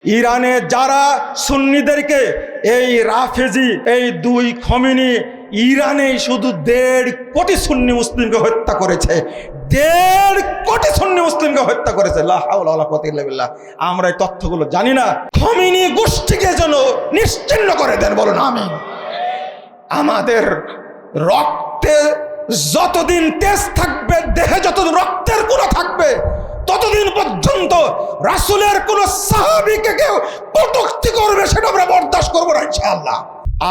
ইরানে যারা সুন্নিদেরকে এই রাফেজি এই দুই খমেনি ইরানে শুধু 1.5 কোটি সুন্নি মুসলিমকে হত্যা করেছে। 1.5 কোটি সুন্নি মুসলিমকে হত্যা করেছে। লা হাওলা ওয়ালা কুওয়াতা ইল্লা বিল্লাহ। আমরা এই তথ্যগুলো জানি না। খমেনি গোষ্ঠীকে যেন নিশ্চিহ্ন করে দেন, বলুন আমিন। আমাদের রক্তে যতদিন তেজ থাকবে, দেহে যতদিন রক্তের গুণা থাকবে, ততদিন পর্যন্ত রাসূলের কোন সাহাবীকে কেউ কটূক্তি করবে সেটা আমরা বরদাস্ত করবো না ইনশাআল্লাহ।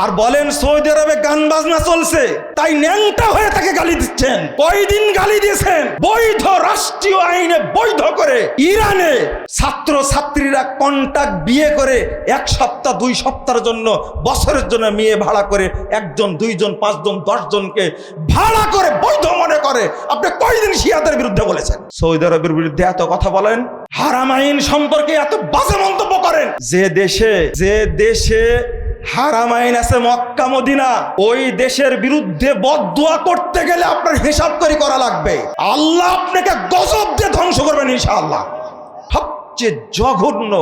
আর বলেন সৌদি আরবে গান বাজনা চলছে, তাই ন্যাংটা হয়ে তাকে গালি দিচ্ছেন। কয়দিন গালি দিয়েছেন? বৈধ রাষ্ট্রীয় আইনে বৈধ করে ইরানে ছাত্র ছাত্রীরা কন্ট্রাক্ট বিয়ে করে 1 সপ্তাহ 2 সপ্তাহের জন্য, বছরের জন্য মেয়ে ভাড়া করে 1 জন 2 জন 5 জন 10 জনকে ভাড়া করে বৈধ মনে করে। আপনি কয়দিন শিয়াদের বিরুদ্ধে বলেছেন? সৌদি আরবের বিরুদ্ধে এত কথা বলেন, হারাম আইন সম্পর্কে এত বাজে মন্তব্য করেন। যে দেশে হারাম আইন আছে, মক্কা মদিনা, ওই দেশের বিরুদ্ধে বদদুয়া করতে গেলে আপনার হিসাব করে করা লাগবে। আল্লাহ আপনাকে গজব দিয়ে ধ্বংস করবেন ইনশাআল্লাহ। সবচেয়ে জঘন্য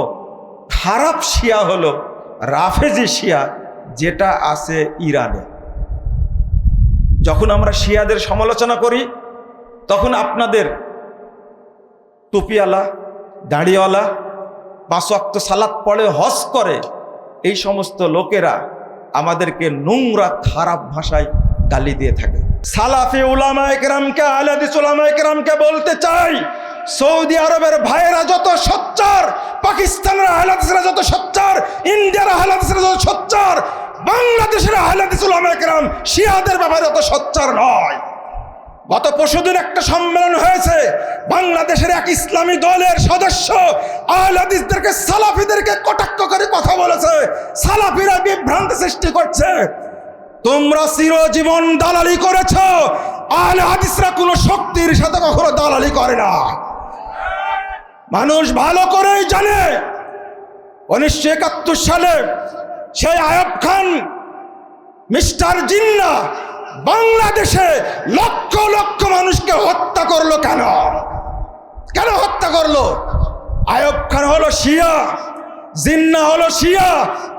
খারাপ শিয়া হলো রাফেজি শিয়া, যেটা আছে ইরানে। যখন আমরা শিয়াদের সমালোচনা করি তখন আপনাদের টুপিওয়ালা, দাড়িওয়ালা, 5 ওয়াক্ত সালাত পড়ে, হজ করে, এই সমস্ত লোকেরা আমাদেরকে নোংরা খারাপ ভাষায় গালি দিয়ে থাকে। সালাফি উলামায়ে কেরামকে, আহলে হাদিস উলামায়ে কেরামকে বলতে চাই, সৌদি আরবের ভাইয়েরা যত সোচ্চার, পাকিস্তানের আহলে হাদিসরা যত সোচ্চার, ইন্ডিয়ার আহলে হাদিসরা যত সোচ্চার, বাংলাদেশের আহলে হাদিস উলামায়ে কেরাম শিয়াদের ব্যাপারে অত সোচ্চার নয়। গত পরশুদিন একটা সম্মেলন হয়েছে, বাংলাদেশের এক ইসলামী দলের সদস্য আহলে হাদিসদেরকে, সালাফিদেরকে কটাক্ষ করে কথা বলেছে। সালাফিরা বিভ্রান্তি সৃষ্টি করছে। তোমরা চিরজীবন দালালি করেছ, আহলে হাদিসরা কোনো শক্তির সাথে কখনো দালালি করে না। মানুষ ভালো করেই জানে 1971 সালে সেই আয়ব খান, মিস্টার জিন্না বাংলাদেশে লক্ষ লক্ষ মানুষকে হত্যা করলো। কেন হত্যা করলো? আয়ব খান হলো শিয়া, জিন্না হলো শিয়া,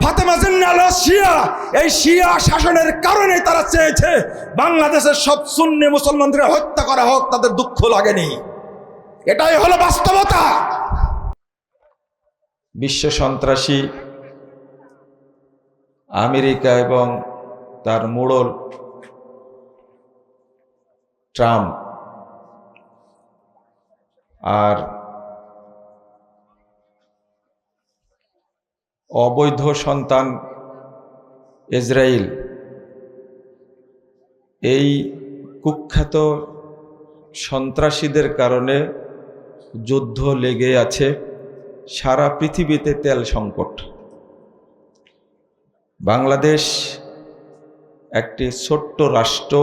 ফাতেমা জিন্না হলো শিয়া। এই শিয়া শাসনের কারণে তারা চেয়েছে বাংলাদেশের সব সুন্নি মুসলমানদের হত্যা করা হোক, তাদের দুঃখ লাগেনি। এটাই হলো বাস্তবতা। বিশ্ব সন্ত্রাসী আমেরিকা এবং তার মোড়ল ট্রাম্প আর অবৈধ সন্তান ইসরায়েল, এই কুখ্যাত সন্ত্রাসীদের কারণে যুদ্ধ লেগে আছে। সারা পৃথিবীতে তেল সংকট। বাংলাদেশ একটি ছোট্ট রাষ্ট্র,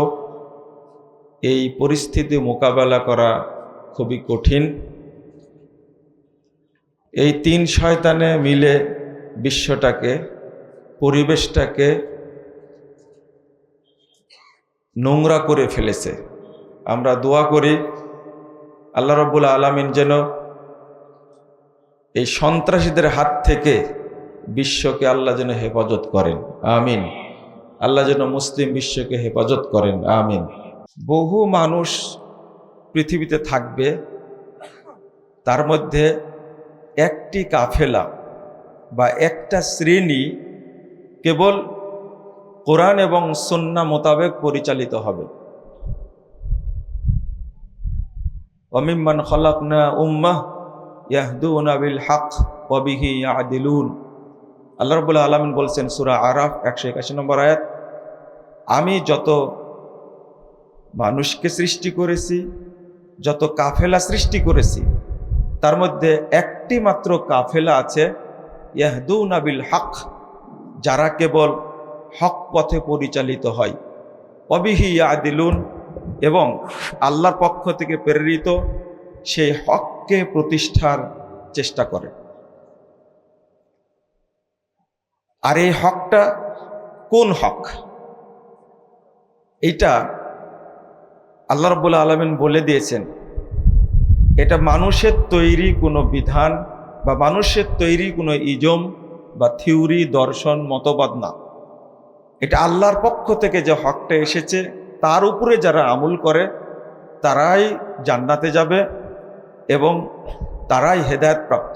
এই পরিস্থিতি মোকাবেলা করা খুবই কঠিন। এই 3 শয়তানে মিলে বিশ্বটাকে, পরিবেশটাকে নোংরা করে ফেলেছে। আমরা দোয়া করি আল্লাহ রাব্বুল আলামিন যেন এই সন্ত্রাসীদের হাত থেকে বিশ্বকে আল্লাহ যেন হেফাজত করেন, আমিন। আল্লাহ যেন মুসলিম বিশ্বকে হেফাজত করেন, আমিন। বহু মানুষ পৃথিবীতে থাকবে, তার মধ্যে একটি কাফেলা বা একটা শ্রেণী কেবল কোরআন এবং সুন্নাহ মোতাবেক পরিচালিত হবে। ওয়ামিম্মান খালাকনা উম্মাহ ইয়াহদুনা বিল হক ওয়া বিহি ইয়াদিলুন। আল্লাহ রাব্বুল আলামিন বলছেন সূরা আরাফ 181 নম্বর আয়াত, আমি যত মানুষকে সৃষ্টি করেছি, যত কাফেলা সৃষ্টি করেছি, তার মধ্যে একটি মাত্র কাফেলা আছে ইয়াহদুনা বিল হক, যারা কেবল হক পথে পরিচালিত হয়, ওয়া বিহি ইয়াদিলুন, এবং আল্লাহর পক্ষ থেকে প্রেরিত সেই হককে প্রতিষ্ঠার চেষ্টা করে। আর এই হকটা কোন হক? এইটা আল্লাহ রাব্বুল আলামিন বলে দিয়েছেন, এটা মানুষের তৈরি কোনো বিধান, বা মানুষের তৈরি কোনো ইজম বা থিওরি, দর্শন, মতবাদ না। এটা আল্লাহর পক্ষ থেকে যে হকটা এসেছে তার উপরে যারা আমল করে তারাই জান্নাতে যাবে এবং তারাই হেদায়েত প্রাপ্ত।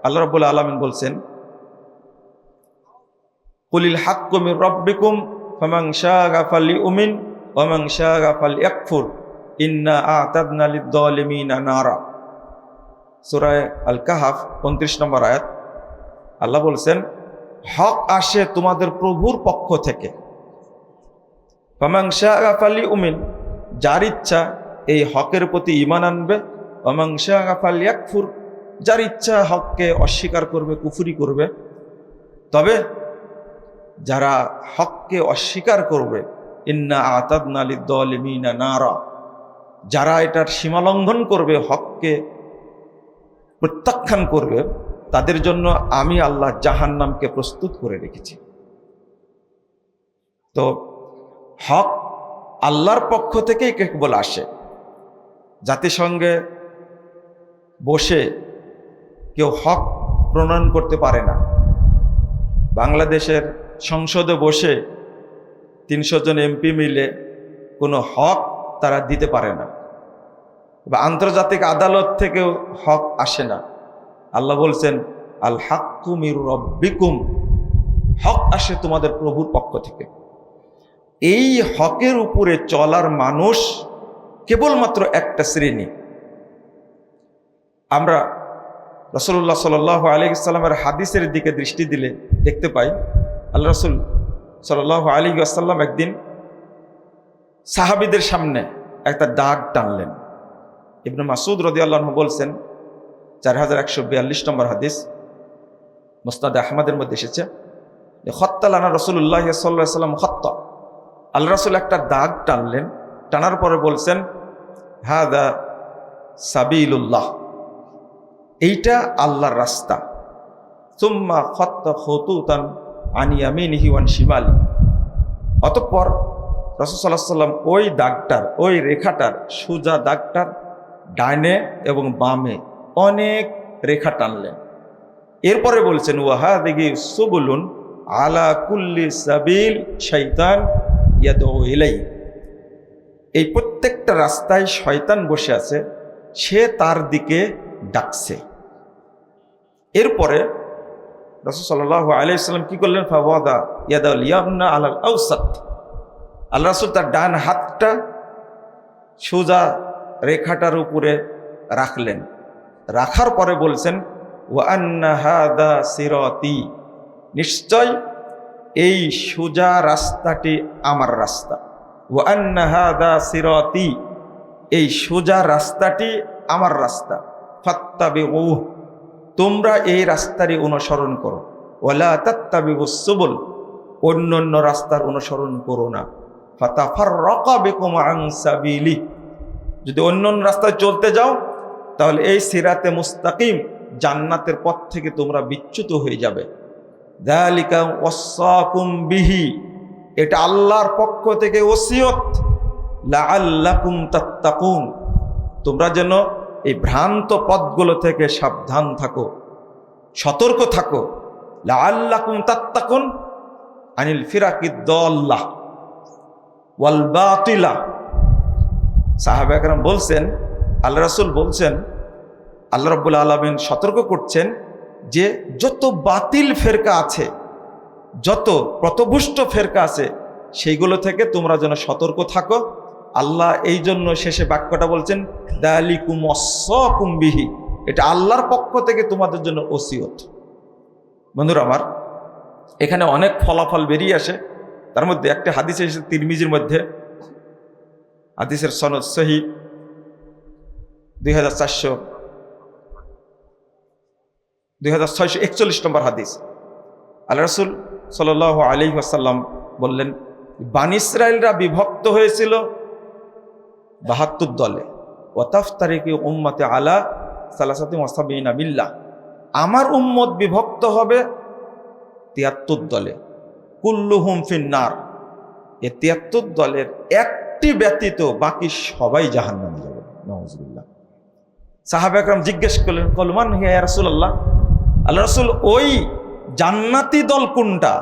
আল্লাহ রাব্বুল আলামিন বলছেন, কুলিল হাক্কু মির রাব্বিকুম ফামান শাআ ফালিউমিন ওয়া মান শাআ ফালইয়াকফুর ইন্না আ'তাদনা লিয-যালিমিনা নারা। সূরা আল কাহফ 29 নম্বর আয়াত। আল্লাহ বলছেন, হক আসে তোমাদের প্রভুর পক্ষ থেকে। ফামান শাআ ফালিউমিন, যার ইচ্ছা এই হকের প্রতি ঈমান আনবে, ওয়া মান শাআ ফালইয়াকফুর, যার ইচ্ছা হককে অস্বীকার করবে, কুফরি করবে। তবে যারা হককে অস্বীকার করবে, ইন্না আ'তাদনা লিয-যালিমিনা নারা, যারা এটার সীমালঙ্ঘন করবে, হককে প্রত্যাখ্যান করবে, তাদের জন্য আমি আল্লাহ জাহান্নামকে প্রস্তুত করে রেখেছি। তো হক আল্লাহর পক্ষ থেকেই কেবল আসে। জাতিসংঘে বসে কেউ হক প্রণয়ন করতে পারে না। বাংলাদেশের সংসদে বসে 300 জন এমপি মিলে কোনো হক তারা দিতে পারে না, বা আন্তর্জাতিক আদালত থেকেও হক আসে না। আল্লাহ বলছেন, আল হাক্কু মির রাব্বিকুম, হক আসে তোমাদের প্রভুর পক্ষ থেকে। এই হকের উপরে চলার মানুষ কেবলমাত্র একটা শ্রেণী। আমরা রাসূলুল্লাহ সাল্লাল্লাহু আলাইহি ওয়াসাল্লামের হাদিসের দিকে দৃষ্টি দিলে দেখতে পাই, আল্লাহ রাসূল সাল্লাল্লাহু আলাইহি ওয়াসাল্লাম একদিন সাহাবীদের সামনে একটা দাগ টানলেন। ইবনে মাসউদ রাদিয়াল্লাহু আনহু বলছেন, 4142 নম্বর হাদিস, মুসনাদ আহমদের মধ্যে এসেছে, যে খত্তালানা রাসূলুল্লাহ সাল্লাল্লাহু আলাইহি ওয়াসাল্লাম খত্তা, আল্লাহ রাসূল একটা দাগ টানলেন। টানার পরে বলছেন, হাদা সাবিলুল্লাহ, এইটা আল্লাহর রাস্তা। সুম্মা খত্তা খুতুতান আন ইয়ামিনিহি ওয়ান শিমালি, অতঃপর রাসূল সাল্লাল্লাহু আলাইহি ওয়াসাল্লাম ওই দাগটার, ওই রেখাটার, সোজা দাগটার ডাইনে এবং বামে অনেক রেখা টানলেন। এরপরে বলছেন, ওয়াহাদিহি সুবুলুন আলা কুল্লি সাবিল শাইতান ইয়াদউ ইলাই, এই প্রত্যেকটা রাস্তায় শয়তান বসে আছে, সে তার দিকে ডাকছে। এরপরে রাসূল সাল্লাল্লাহু আলাইহি ওয়াসাল্লাম কি করলেন, ফাওয়াদা ইয়াদাল ইয়ামনা আলাল আওসাত, আল্লাহ রাসূল তার ডান হাতটা সোজা রেখাটার উপরে রাখলেন। রাখার পরে বলছেন, ওয়া আন্না হাদা সিরাতি, নিশ্চয় এই সোজা রাস্তাটি আমার রাস্তা। ওয়া আন্না হাদা সিরাতি, এই সোজা রাস্তাটি আমার রাস্তা। ফাত্তাবিউহ, তোমরা এই রাস্তারই অনুসরণ করো। ওয়ালা তাত্তাবিউস সুবুল, অন্যান্য রাস্তার অনুসরণ করো না। ফাতাফাররাকা বিকুম আন সাবিলি, যদি অন্যান্য রাস্তায় চলতে যাও তাহলে এই সিরাতে মুস্তাকিম জান্নাতের পথ থেকে তোমরা বিচ্যুত হয়ে যাবে। যালিকা ওয়াসাকুম বিহি, এটা আল্লাহর পক্ষ থেকে ওসিয়ত, লাআল্লাকুম তাত্তাকুন, তোমরা যেন এই ভ্রান্ত পথগুলো থেকে সাবধান থাকো, সতর্ক থাকো। লাআল্লাকুম তাত্তাকুন আনিল ফিরাকিদ দাল্লাহ ওয়াল বাতিলা। সাহাবা একরাম বলছেন, আল্লাহ রাসূল বলছেন, আল্লাহ রাব্বুল আলামিন সতর্ক করছেন যে যত বাতিল ফেরকা আছে, যত পথভ্রষ্ট ফেরকা আছে, সেইগুলো থেকে তোমরা যেন সতর্ক থাকো। আল্লাহ এই জন্য শেষে বাক্যটা বলছেন, যালিকুম ওয়াসাকুম বিহি, এটা আল্লাহর পক্ষ থেকে তোমাদের জন্য ওসিয়ত। বন্ধুরা আমার, এখানে অনেক ফলাফল বেরিয়ে আসে। তার মধ্যে একটা হাদিস এসেছে তিরমিজির মধ্যে, হাদিসের সনদ সহিহ, 2641 নম্বর হাদিস। আল্লাহ রাসূল সাল্লাল্লাহু আলাইহি ওয়াসাল্লাম বললেন, বনী ইসরাইলরা বিভক্ত হয়েছিল 72 দলে। ওয়াতাফতারিকু উম্মতি আলা 73 মিল্লাহ, আমার উম্মত বিভক্ত হবে 73 দলে। কুল্লুহুম ফিন্নার, এই 73 দলের একটি ব্যতীত বাকি সবাই জাহান্নামে যাবে। নাউযুবিল্লাহ। সাহাবা একরাম জিজ্ঞেস করলেন, কলমান হিয়া ইয়া রাসূলুল্লাহ, আল্লাহ রাসূল ওই জান্নাতি দল কোনটা?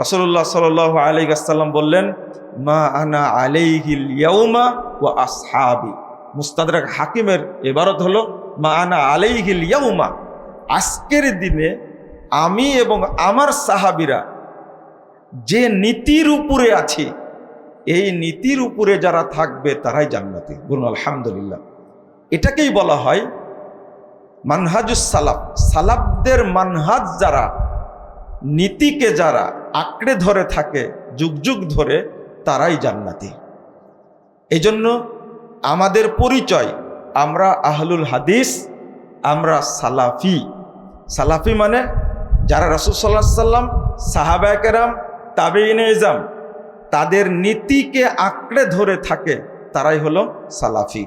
রাসূলুল্লাহ সাল্লাল্লাহু আলাইহি ওয়াসাল্লাম বললেন, মা আনা আলাইহিল ইয়াউমা ওয়া আসহাবি। মুস্তাদরাক হাকিমের ইবারত হলো মা আনা আলাইহিল ইয়াউমা, আজকের দিনে আমি এবং আমার সাহাবীরা যে নীতির উপরে আছি, এই নীতির উপরে যারা থাকবে তারাই জান্নাতি। বলুন আলহামদুলিল্লাহ। এটাকেই বলা হয় মানহাজুস সালাফ। সালাফদের মানহাজ যারা, নীতিকে যারা আঁকড়ে ধরে থাকে যুগ যুগ ধরে, তারাই জান্নাতি। এই জন্য আমাদের পরিচয়, আমরা আহলুল হাদিস, আমরা সালাফি। সালাফি মানে যারা রাসূল সাল্লাল্লাহু আলাইহি সাল্লাম, সাহাবায়ে কেরাম, তাবেঈনে ইজম, তাদের নীতিকে আঁকড়ে ধরে থাকে, তারাই হলো সালাফি।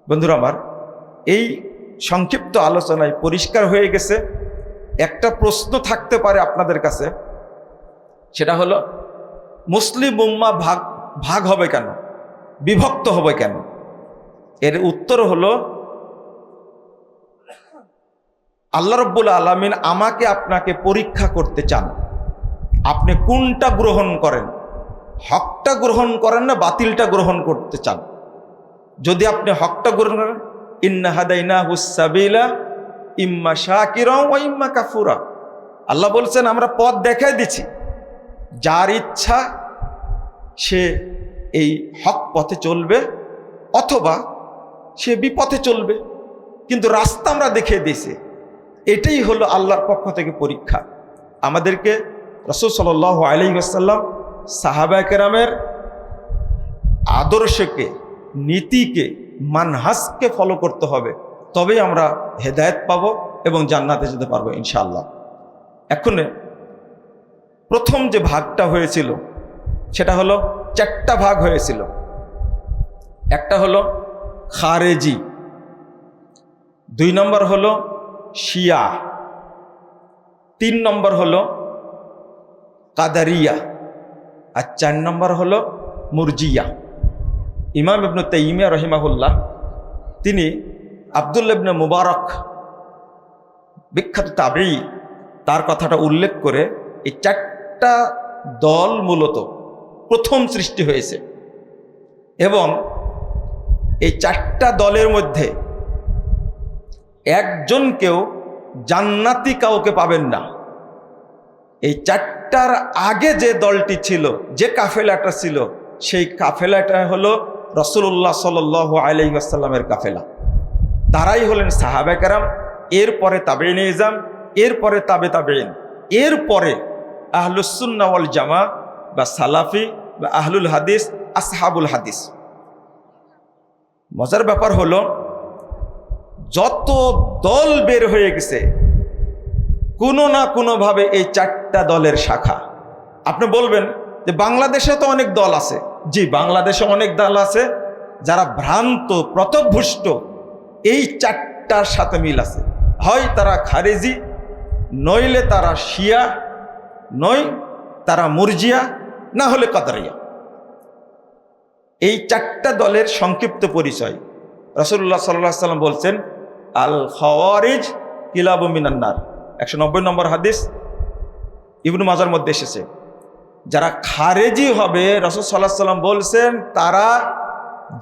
বন্ধুরা আমার, এই সংক্ষিপ্ত আলোচনায় পরিষ্কার হয়ে গেছে। একটা প্রশ্ন থাকতে পারে আপনাদের কাছে, সেটা হলো মুসলিম উম্মাহ ভাগ হবে কেন, বিভক্ত হবে কেন? এর উত্তর হলো আল্লাহ রাব্বুল আলামিন আমাকে আপনাকে পরীক্ষা করতে চান। আপনি কোনটা গ্রহণ করেন, হকটা গ্রহণ করেন না বাতিলটা গ্রহণ করতে চান? যদি আপনি হকটা গ্রহণ করেন, ইন্না হাদাইনাহুস সাবিলা ইম্মা শাকিরা ওয়া ইম্মা কাফুরা। আল্লাহ বলছেন আমরা পথ দেখাই দিচ্ছি, যার ইচ্ছা সে এই হক পথে চলবে অথবা সে বিপথে চলবে, কিন্তু রাস্তা আমরা দেখিয়ে দিয়েছি। এটাই হলো আল্লাহর পক্ষ থেকে পরীক্ষা। আমাদেরকে রাসূল সাল্লাল্লাহু আলাইহি ওয়াসাল্লাম, সাহাবায়ে কেরামের আদর্শকে, নীতিকে, মানহাজকে ফলো করতে হবে, তবেই আমরা হেদায়েত পাবো এবং জান্নাতে যেতে পারবো ইনশাআল্লাহ। এখন প্রথম যে ভাগটা হয়েছিল সেটা হলো, চারটা ভাগ হয়েছিল। একটা হলো খারেজি, 2 নম্বর হলো শিয়া, 3 নম্বর হলো কাদারিয়া, আর 4 নম্বর হলো মুরজিয়া। ইমাম ইবনে তাইমিয়া রাহিমাহুল্লাহ তিনি আব্দুল্লাহ ইবনে মুবারক, বিখ্যাত তাবেঈ, তার কথাটা উল্লেখ করে এই 4টা দল মূলত প্রথম সৃষ্টি হয়েছে এবং এই 4টা দলের মধ্যে একজনকেও জান্নাতি কাউকে পাবেন না। এই 4টার আগে যে দলটি ছিল, যে কাফেলাটা ছিল, সেই কাফেলাটা হলো রাসূলুল্লাহ সাল্লাল্লাহু আলাইহি ওয়াসাল্লামের কাফেলা। তারাই হলেন সাহাবায়ে কেরাম, এরপরে তাবেঈনে ইজম, এরপরে তাবেঈন, এরপরে আহলুস সুন্নাহ ওয়াল জামাআহ বা সালাফি বা আহলুল হাদিস, আসহাবুল হাদিস। মজার ব্যাপার হলো যত দল বের হয়ে গেছে, কোনো না কোনোভাবে এই 4টা দলের শাখা। আপনি বলবেন যে বাংলাদেশে তো অনেক দল আছে। জি, বাংলাদেশে অনেক দল আছে যারা ভ্রান্ত, পথভ্রষ্ট। এই 4টার সাথে মিল আছে, হয় তারা খারেজি, নইলে তারা শিয়া, নয় তারা মুরজিয়া, না হলে কাদারিয়া। এই 4টা দলের সংক্ষিপ্ত পরিচয় রাসূলুল্লাহ সাল্লাল্লাহু আলাইহি ওয়াসাল্লাম বলছেন, আল খাওয়ারিজ কিলাবু মিনান নার, 190 নম্বর হাদিস ইবনে মাজার মধ্যে এসেছে। যারা খারেজি হবে, রাসূল সাল্লাল্লাহু আলাইহি ওয়াসাল্লাম বলছেন তারা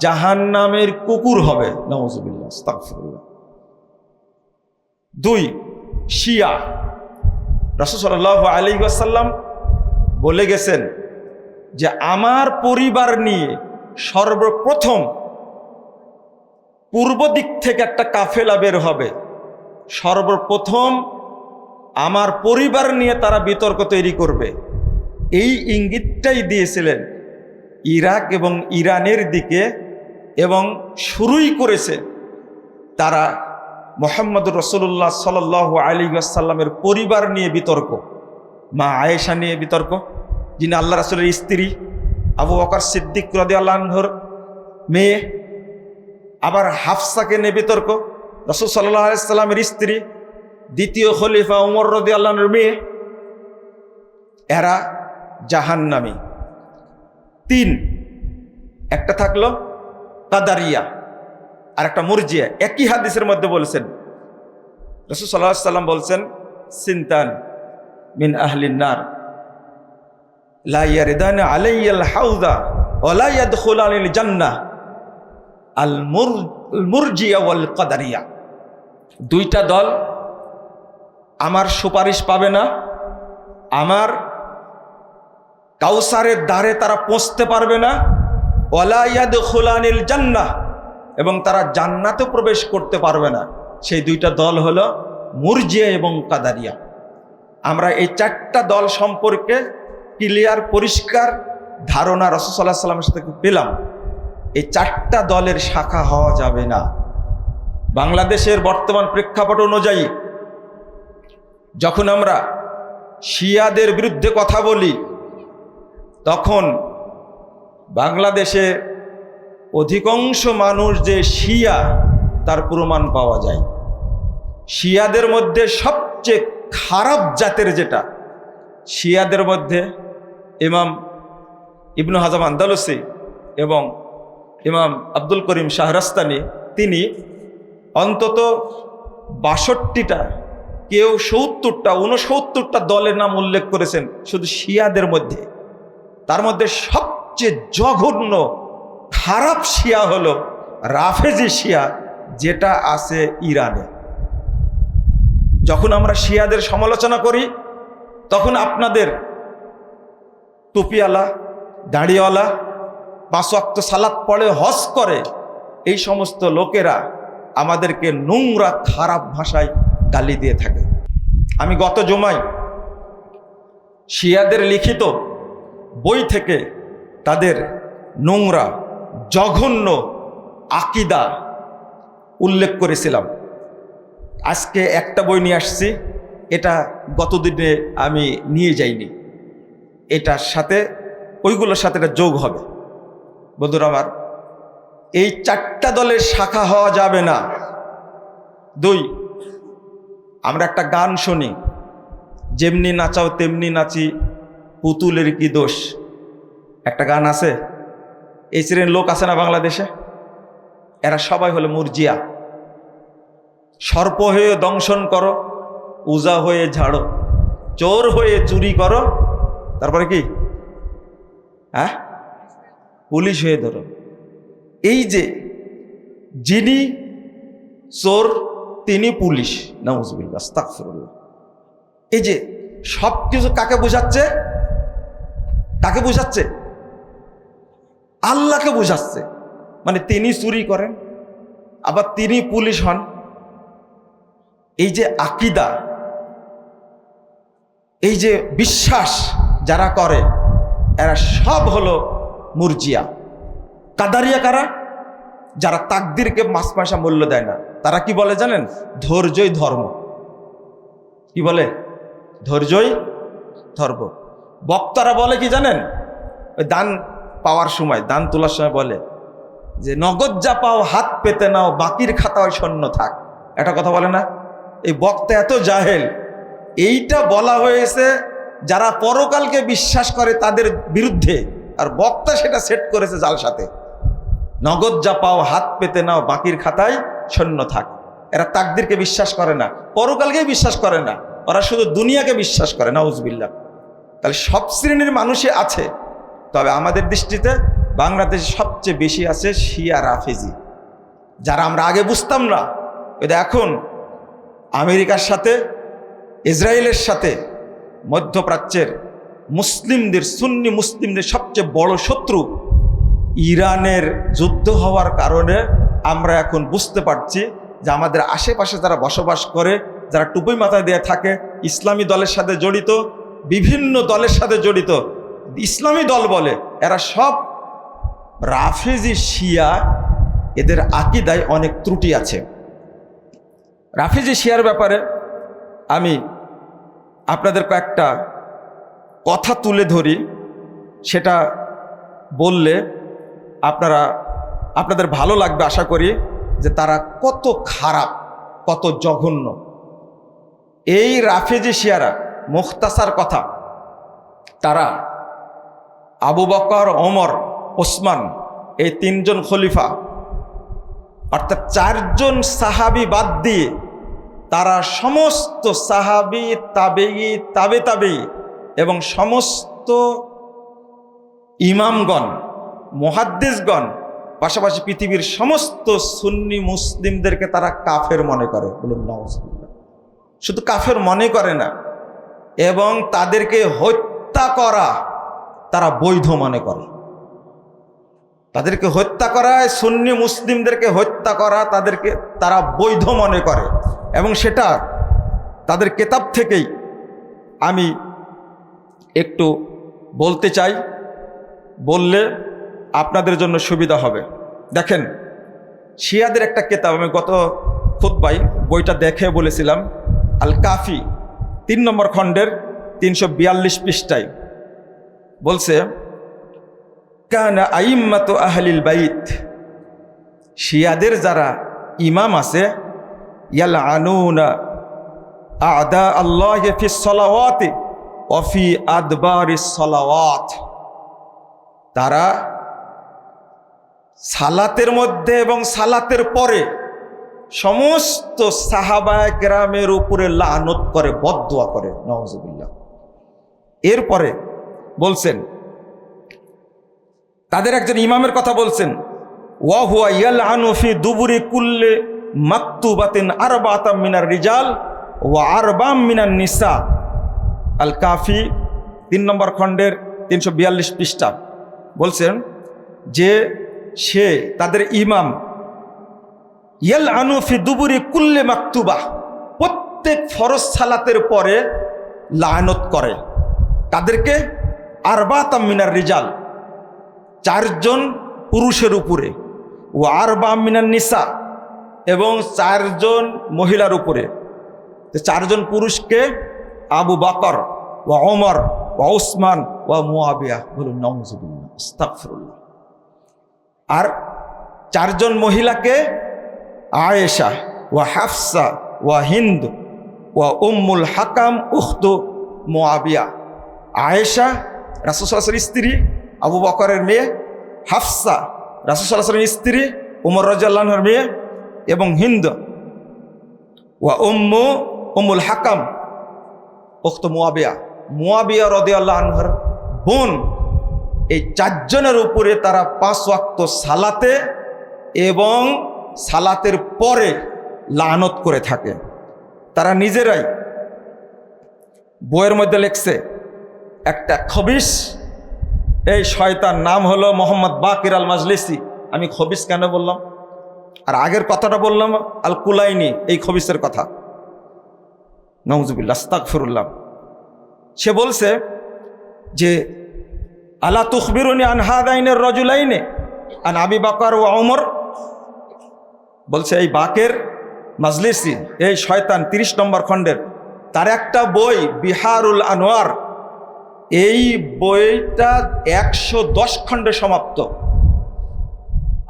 জাহান্নামের কুকুর হবে। নাউযুবিল্লাহ, আস্তাগফিরুল্লাহ। 2 শিয়া, রাসূল সাল্লাল্লাহু আলাইহি ওয়াসাল্লাম বলে গেছেন যে আমার পরিবার নিয়ে সর্বপ্রথম পূর্ব দিক থেকে একটা কাফেলা বের হবে, সর্বপ্রথম আমার পরিবার নিয়ে তারা বিতর্ক তৈরি করবে। এই ইঙ্গিতটাই দিয়েছিলেন ইরাক এবং ইরানের দিকে, এবং শুরুই করেছে তারা মুহাম্মদুর রাসূলুল্লাহ সাল্লাল্লাহু আলাইহি ওয়াসাল্লামের পরিবার নিয়ে বিতর্ক। মা আয়েশা নিয়ে বিতর্ক, যিনি আল্লাহ রাসূলের স্ত্রী, আবু বকর সিদ্দিক রাদিয়াল্লাহু আনহুর মেয়ে। আবার হাফসাকে নিয়ে বিতর্ক, রাসূল সাল্লাল্লাহু আলাইহি ওয়াসাল্লামের স্ত্রী, দ্বিতীয় খলিফা ওমর রাদিয়াল্লাহু আনহুর মেয়ে। এরা জাহান্নামী। 3, একটা থাকলো কাদারিয়া আর একটা মুরজিয়া। একই হাদিসের মধ্যে বলেছেন রাসূল সাল্লাল্লাহু আলাইহি ওয়াসাল্লাম বলছেন, সিনতান মিন আহলিন নার লা ইয়ারিদানা আলাইয়াল হাউযা ওয়া লা ইয়াদখুলানিল জান্নাহ আল মুরজিয়া ওয়াল কাদারিয়া। দুইটা দল আমার সুপারিশ পাবে না, আমার কাউসারের দ্বারে তারা পৌঁছতে পারবে না, ওয়ালা ইয়াদখুলানিল জান্নাহ, এবং তারা জান্নাতে প্রবেশ করতে পারবে না। সেই দুইটা দল হলো মুরজিয়া এবং কাদারিয়া। আমরা এই চারটা দল সম্পর্কে ক্লিয়ার পরিষ্কার ধারণা রাসূল সাল্লাল্লাহু আলাইহি ওয়াসাল্লামের সাথে পেলাম। এই চারটা দলের শাখা হওয়া যাবে না। বাংলাদেশের বর্তমান প্রেক্ষাপট অনুযায়ী যখন আমরা শিয়াদের বিরুদ্ধে কথা বলি, তখন বাংলাদেশে অধিকাংশ মানুষ যে শিয়া তার প্রমাণ পাওয়া যায়। শিয়াদের মধ্যে সবচেয়ে খারাপ জাতের যেটা, শিয়াদের মধ্যে ইমাম ইবনু হাজাম আন্দালুসি এবং ইমাম আব্দুল করিম শাহরাস্তানি, তিনি অন্তত ৬২টা, কেউ ৭০টা ৬৯টা দলের নাম উল্লেখ করেছেন শুধু শিয়াদের মধ্যে। তার মধ্যে সবচেয়ে জঘন্য খারাপ শিয়া হলো রাফেজি শিয়া, যেটা আছে ইরানে। যখন আমরা শিয়াদের সমালোচনা করি, তখন আপনাদের টুপিওয়ালা, দাড়িওয়ালা, ৫ ওয়াক্ত সালাত পড়ে হজ করে এই সমস্ত লোকেরা আমাদেরকে নোংরা খারাপ ভাষায় গালি দিয়ে থাকে। আমি গত জুমায় শিয়াদের লিখিত বই থেকে তাদের নোংরা জঘন্য আকিদা উল্লেখ করেছিলাম। আজকে একটা বই নিয়ে আসছি, এটা গতদিনে আমি নিয়ে যাইনি, এটার সাথে ওইগুলোর সাথে এটা যোগ হবে। বন্ধুরা আমার, এই চারটা দলের শাখা হওয়া যাবে না। 2, আমরা একটা গান শুনি, যেমনি নাচাও তেমনি নাচি, পুতুলের কি দোষ। একটা গান আছে, এই শ্রেণীর লোক আছে না বাংলাদেশে, এরা সবাই হলো মুরজিয়া। সর্প হয়ে দংশন করো, উজা হয়ে ঝাড়ো, চোর হয়ে চুরি করো, তারপরে কি পুলিশ হয়ে ধরো। এই যে যিনি চোর তিনি পুলিশ, নাউজুবিল্লাহ, আস্তাগফিরুল্লাহ। এই যে সব কিছু কাকে বোঝাচ্ছে? কাকে বোঝাচ্ছে? আল্লাহকে বোঝাচ্ছে। মানে তিনি চুরি করেন, আবার তিনি পুলিশ হন। এই যে আকিদা, এই যে বিশ্বাস যারা করে, এরা সব হলো মুরজিয়া। কাদারিয়া কারা? যারা তাকদিরকে মাছ পয়সা মূল্য দেয় না। তারা কি বলে জানেন? ধৈর্যই ধর্ম। কি বলে? ধৈর্যই ধর্ম। বক্তারা বলে কি জানেন? ওই দান পাওয়ার সময়, দান তোলার সময় বলে যে নগদ যা পাও হাত পেতে নাও, বাকির খাতায় শূন্য থাক। একটা কথা বলে না? এই বক্তা এত জাহেল। এইটা বলা হয়েছে যারা পরকালকে বিশ্বাস করে তাদের বিরুদ্ধে, আর বক্তা সেটা সেট করেছে জালসাতে। নগদ যা পাও হাত পেতে নাও, বাকির খাতায় শূন্য থাক। এরা তাকদিরকে বিশ্বাস করে না, পরকালকে বিশ্বাস করে না, ওরা শুধু দুনিয়াকে বিশ্বাস করে। নাউজুবিল্লাহ। তাহলে সব শ্রেণীর মানুষই আছে, তবে আমাদের দৃষ্টিতে বাংলাদেশে সবচেয়ে বেশি আছে শিয়া রাফেজি, যারা আমরা আগে বুঝতাম না। এটা এখন আমেরিকার সাথে, ইসরায়েলের সাথে, মধ্যপ্রাচ্যের মুসলিমদের, সুন্নি মুসলিমদের সবচেয়ে বড় শত্রু ইরানের যুদ্ধ হওয়ার কারণে আমরা এখন বুঝতে পারছি যে আমাদের আশেপাশে যারা বসবাস করে, যারা টুপি মাথায় দিয়ে থাকে, ইসলামী দলের সাথে জড়িত, বিভিন্ন দলের সাথে জড়িত, ইসলামী দল বলে, এরা সব রাফেজি শিয়া। এদের আকিদায় অনেক ত্রুটি আছে। রাফেজি শিয়ার ব্যাপারে আমি আপনাদের কয়েকটা কথা তুলে ধরি, সেটা বললে আপনাদের ভালো লাগবে আশা করি, যে তারা কত খারাপ, কত জঘন্য। এই রাফেজি শিয়ারা, মুখতাসার কথা, তারা আবু বকর, ওমর, ওসমান, এই 3 জন খলিফা, অর্থাৎ 4 জন সাহাবী বাদ দিয়ে তারা সমস্ত সাহাবী, তাবেঈ, তাবেঈ এবং সমস্ত ইমামগণ, মুহাদ্দিসগণ, পাশাপাশি পৃথিবীর সমস্ত সুন্নি মুসলিমদেরকে তারা কাফের মনে করে। বলুন নাউজুবিল্লাহ। শুধু কাফের মনে করে না, এবং তাদেরকে হত্যা করা তারা বৈধ মনে করে। তাদেরকে হত্যা করা, সুন্নি মুসলিমদেরকে হত্যা করা তারা বৈধ মনে করে, এবং সেটা তাদের কিতাব থেকেই আমি একটু বলতে চাই, বললে আপনাদের জন্য সুবিধা হবে। দেখেন, শিয়াদের একটা কিতাব, আমি গত খুতবায় বইটা দেখে বলেছিলাম, আল কাফি 3 নম্বর খণ্ডের 342 পৃষ্ঠায় বলছে, কানা আইম্মাতু আহলিল বাইত, শিয়াদের যারা ইমাম আছে, ইয়ালআনুনা আ'দা আল্লাহি ফিস সালাওয়াতি ওয়া ফি আদবারিস সালাওয়াত, তারা সালাতের মধ্যে এবং সালাতের পরে সমস্ত সাহাবায়ে কেরামের উপরে লানত করে, বদদুয়া করে। নাউজুবিল্লাহ। এরপরে বলছেন, তাদের একজন ইমামের কথা বলছেন, ওয়া হুয়া ইয়ালআনু ফি দুবুরি কুল্লি মাকতুবাতিন আরবাতাম মিনার রিজাল ওয়া আরবাম মিনান নিসা। আল কাফি 3 নম্বর খণ্ডের 342 পৃষ্ঠা বলছেন যে সে, তাদের ইমাম, ইয়ালআনু ফি দুবুরি কুল্লি মাকতুবা, প্রত্যেক ফরজ সালাতের পরে লানত করে। তাদেরকে আরবাতাম মিনার রিজাল, 4 জন পুরুষের উপরে, ও আরবাম মিনান নিসা, এবং 4 জন মহিলার উপরে। 4 জন পুরুষকে আবু বকর ওয়া ওমর ওয়া উসমান ওয়া মুআবিয়া। বলুন নাউজুবিল্লাহ, আস্তাগফিরুল্লাহ। আর 4 জন মহিলাকে আয়েশা ওয়া হাফসা ওয়া হিন্দ ওয়া উম্মুল হাকাম উখতু মুআবিয়া। আয়েশা রাসূল সাল্লাল্লাহু আলাইহি ওয়াসাল্লামের স্ত্রী, আবু বকরের মেয়ে, হাফসা রাসূল সাল্লাল্লাহু আলাইহি ওয়াসাল্লামের স্ত্রী, উমর রাদিয়াল্লাহু আনহুর মেয়ে, এবং হিন্দ ওয়া উম্মুল হাকাম উখতু মুআবিয়া রাদিয়াল্লাহু আনহার বোন। এই 4 জনের উপরে তারা 5 ওয়াক্ত সালাতে এবং সালাতের পরে লানত করে থাকে। তারা নিজেরাই বইয়ের মধ্যে লিখছে, একটা খবিস, এই শয়তান নাম হলো মোহাম্মদ বাকির আল মাজলিসি। আমি খবিস কেন বললাম? আর আগের কথাটা বললাম আল কুলাইনি, এই খবিসের কথা। নাউজুবিল্লাহ, আস্তাগফিরুল্লাহ। সে বলছে যে, আলা তুখবিরুনি আন হাদাইনের রাজুলাইনে আন আবি বকর ওয়া ওমর। বলছে এই বাকের মাজলিসি, এই শয়তান 30 নম্বর খণ্ডের, তার একটা বই বিহারুল আনোয়ার, এই বইটা 110 খণ্ডে সমাপ্ত।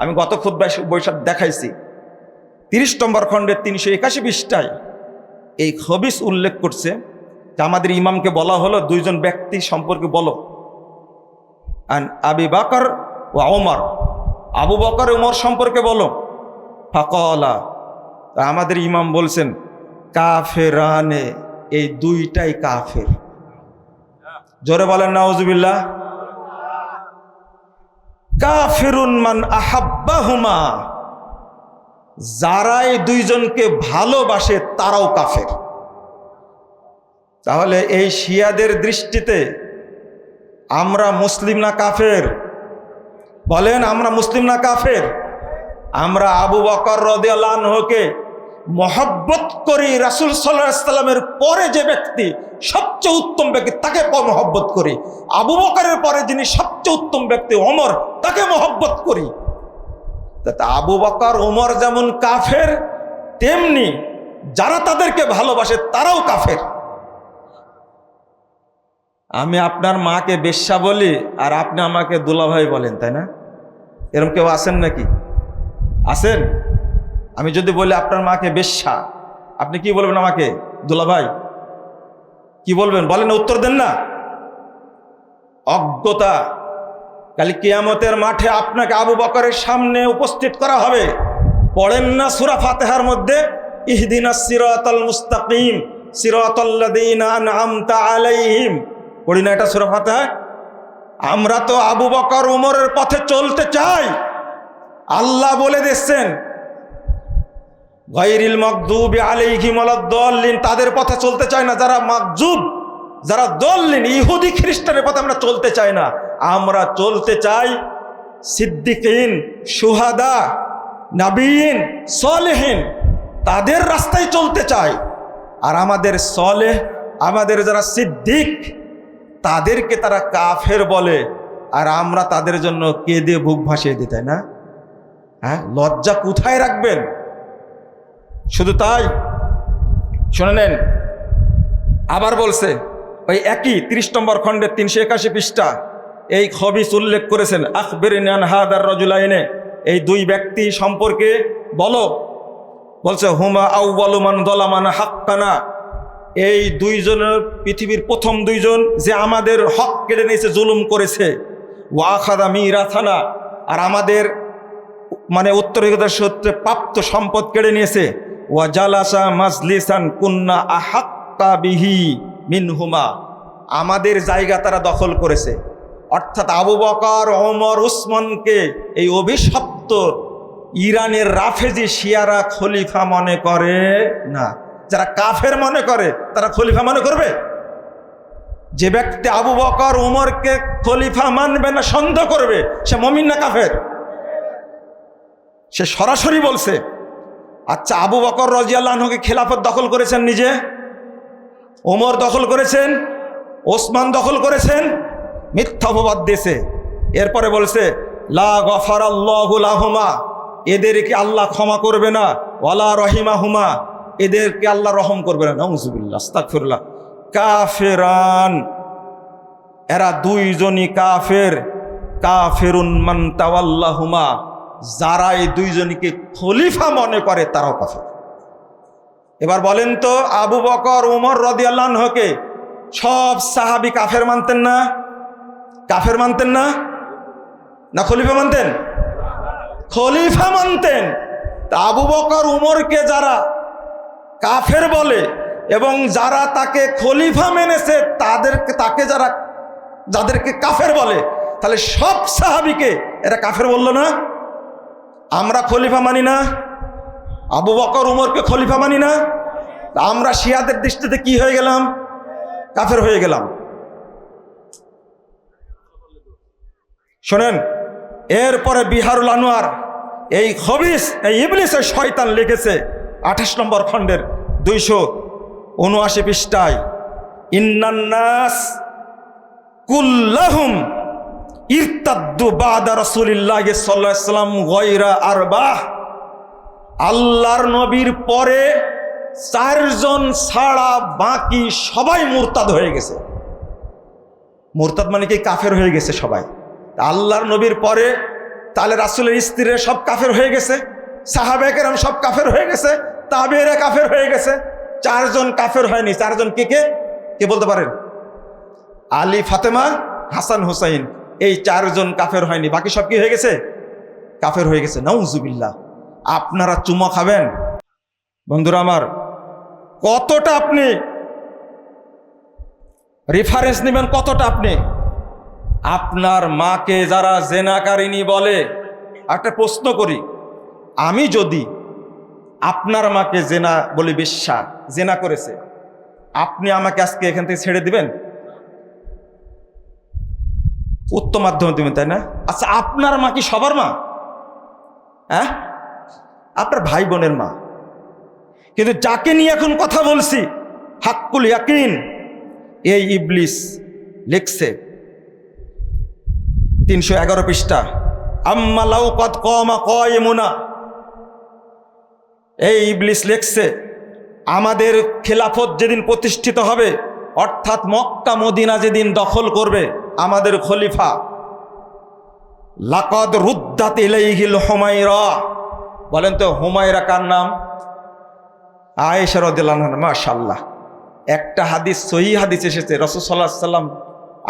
আমি গত খুতবায় বইটা দেখাইছি। 30 নম্বর খণ্ডের 381 পৃষ্ঠায় এই খবিস উল্লেখ করছে যে আমাদের ইমামকে বলা হলো 2 জন ব্যক্তি সম্পর্কে বলো, আন আবি বকর ওয়া ওমর, আবু বকর ওমর সম্পর্কে বলো। ফাকালা, আমাদের ইমাম বলছেন, কাফেরানে, এই 2টাই কাফের। জোরে বলেন নাউজুবিল্লাহ। কাফিরুন মান আহাব্বাহুমা, যারা এই 2 জনকে ভালোবাসে তারাও কাফের। তাহলে এই শিয়াদের দৃষ্টিতে আমরা মুসলিম না কাফের? বলেন, আমরা মুসলিম না কাফের? আমরা আবু বকর রাদিয়াল্লাহু আনহুকে মহব্বত করি, রাসূল সাল্লাল্লাহু আলাইহি সাল্লামের পরে যে ব্যক্তি সবচেয়ে উত্তম ব্যক্তি তাকে মহব্বত করি। আবু বকরের পরে যিনি সবচেয়ে উত্তম ব্যক্তি ওমর, তাকে মহব্বত করি। আবু বকর ওমর যেমন কাফের, তেমনি যারা তাদেরকে ভালোবাসে তারাও কাফের। আমি আপনার মাকে বেশ্যা বলি আর আপনি আমাকে দুলাভাই বলেন, তাই না? এরকম কেউ আছেন নাকি? আছেন? আমি যদি বলি আপনার মাকে বেশ্যা, আপনি কি বলবেন আমাকে? দুলাভাই। কি বলবেন? বলেন, উত্তর দেন না। অজ্ঞতা। কাল কিয়ামতের মাঠে আপনাকে আবু বকরের সামনে উপস্থিত করা হবে। পড়েন না সূরা ফাতিহার মধ্যে, ইহদিনাস সিরাতাল মুস্তাকিম সিরাতাল্লাযীনা আনআমতা আলাইহিম। পড়ি না এটা সূরা ফাতিহায়? আমরা তো আবু বকর উমরের পথে চলতে চাই। আল্লাহ বলে দিচ্ছেন গায়রিল মাগদুবি আলাইহিম ওয়ালাদ-দাল্লিন, তাদের পথে চলতে চাই না যারা মাগজুব, যারা দল্লিন, ইহুদি খ্রিস্টানের পথে আমরা চলতে চাই না। আমরা চলতে চাই সিদ্দিকিন, শুহাদা, নবীন, সলেহিন, তাদের রাস্তায় চলতে চাই। আর আমাদের সলেহ, আমাদের যারা সিদ্দিক, তাদেরকে তারা কাফের বলে, আর আমরা তাদের জন্য কেঁদে বুক ভাসিয়ে দিই, তাই না? হ্যাঁ, লজ্জা কোথায় রাখবেন? শুধু তাই, শুনে নেন, আবার বলছে ওই একই 30 নম্বর খণ্ডের 381 পৃষ্ঠা এই খবিস উল্লেখ করেছেন। আখবিরনি আন হাদার রাজুলাইনে, এই দুই ব্যক্তি সম্পর্কে বলো। বলছে হুমা আউয়ালু মান যালামানা হাক্কানা, এই দুইজনের পৃথিবীর প্রথম দুইজন যে আমাদের হক কেড়ে নিয়েছে, জুলুম করেছে। ওয়া আখাযা মিরাথানা, আর আমাদের মানে উত্তরাধিকার সূত্রে প্রাপ্ত সম্পদ কেড়ে নিয়েছে। ওয়া জালাসা মাজলিসান কুন্না আহাক্কা বিহি মিনহুমা, আমাদের জায়গা তারা দখল করেছে। অর্থাৎ আবু বকর, ওমর, উসমানকে এই অভিশপ্ত ইরানের রাফেজি শিয়ারা খলিফা মনে করে না। যারা কাফের মনে করে তারা খলিফা মনে করবে? যে ব্যক্তি আবু বকর উমরকে খলিফা মানবে না, সন্দেহ করবে, সে মুমিন না কাফের? সে সরাসরি বলছে। আচ্ছা, আবু বকর রাদিয়াল্লাহু আনহুকে খেলাফত দখল করেছেন নিজে, ওমর দখল করেছেন, ওসমান দখল করেছেন, মিথ্যা অপবাদ দিয়েছে। এরপরে বলছে লা গফারাল্লাহু লাহুমা, এদেরকে আল্লাহ ক্ষমা করবে না, ওয়ালা রহিমাহুমা, এদেরকে আল্লাহ রহম করবে না। নাউযুবিল্লাহ, আস্তাগফিরুল্লাহ। কাফেরান, এরা দুইজনই কাফের। কাফিরুন মান তাওয়াল্লাহুমা, যারা এই দুইজনকে খলিফা মনে করে তারাও কাফের। এবার বলেন তো, আবু বকর ওমর রাদিয়াল্লাহু আনহুকে সব সাহাবী কাফের মানতেন না? কাফের মানতেন না? না খলিফা মানতেন? খলিফা মানতেন। তা আবু বকর উমরকে যারা কাফের বলে এবং যারা তাকে খলিফা মেনেছে তাকে যাদেরকে কাফের বলে, তাহলে সব সাহাবীকে এরা কাফের বলল না? আমরা খলিফা মানি না, আবু বকর উমরকে খলিফা মানি না, আমরা শিয়াদের দৃষ্টিতে কি হয়ে গেলাম? কাফের হয়ে গেলাম। শোনেন, এরপরে বিহারুল আনোয়ার এই খবিস, এই ইবলিসের শয়তান লিখেছে 28 নম্বর খণ্ডের 279 পৃষ্ঠায়, ইন্নান নাস কুল্লাহুম ইরতাদ্দু বাদা রাসূলিল্লাহি সাল্লাল্লাহু আলাইহি ওয়াসাল্লাম গায়রা আরবাহ, আল্লাহর নবীর পরে 4 জন ছাড়া বাকি সবাই মুরতাদ হয়ে গেছে। মুরতাদ মানে কি? কাফের হয়ে গেছে সবাই। আল্লাহর নবীর পরে তাহলে রাসূলের স্ত্রীরা সব কাফের হয়ে গেছে, সাহাবায়ে কেরাম সব কাফের হয়ে গেছে, তাবেঈরা কাফের হয়ে গেছে। 4 জন কাফের হয়নি। 4 জন কে বলতে পারেন? আলী, ফাতেমা, হাসান, হুসাইন, এই 4 জন কাফের হয়নি, বাকি সব কি হয়ে গেছে? কাফের হয়ে গেছে। নাউজুবিল্লাহ। আপনারা চুমা খাবেন? বন্ধুরা আমার, কতটা আপনি রেফারেন্স নেবেন? কতটা আপনি আপনার মাকে যারা জেনাকারিনী বলে, একটা প্রশ্ন করি, আমি যদি আপনার মাকে জেনা বলি, বেশ্যা, জেনা করেছে, আপনি আমাকে আজকে এখান থেকে ছেড়ে দিবেন? উত্তম মাধ্যমে দিবেন, তাই না? আচ্ছা, আপনার মা কি সবার মা? হ্যাঁ, আপনার ভাই বোনের মা। কিন্তু যাকে নিয়ে এখন কথা বলছি, হাক্কুল ইয়াকিন, এই ইবলিস লিখছে 311 পৃষ্ঠা, আম্মা লাউ কাদ কামা কায়িমুনা, এই ইবলিস লিখছে আমাদের খেলাফত যেদিন প্রতিষ্ঠিত হবে, অর্থাৎ মক্কা মদিনা যেদিন দখল করবে আমাদের খলিফা, লাকাদ রুদ্দাত ইলাইহিল হুমায়রা, বলেন তো হুমায়রা কার নাম? আয়েশা রাদিয়াল্লাহু আনহা। মাশাআল্লাহ, একটা হাদিস, সহিহ হাদিস এসেছে, রাসূল সাল্লাল্লাহু আলাইহি ওয়াসাল্লাম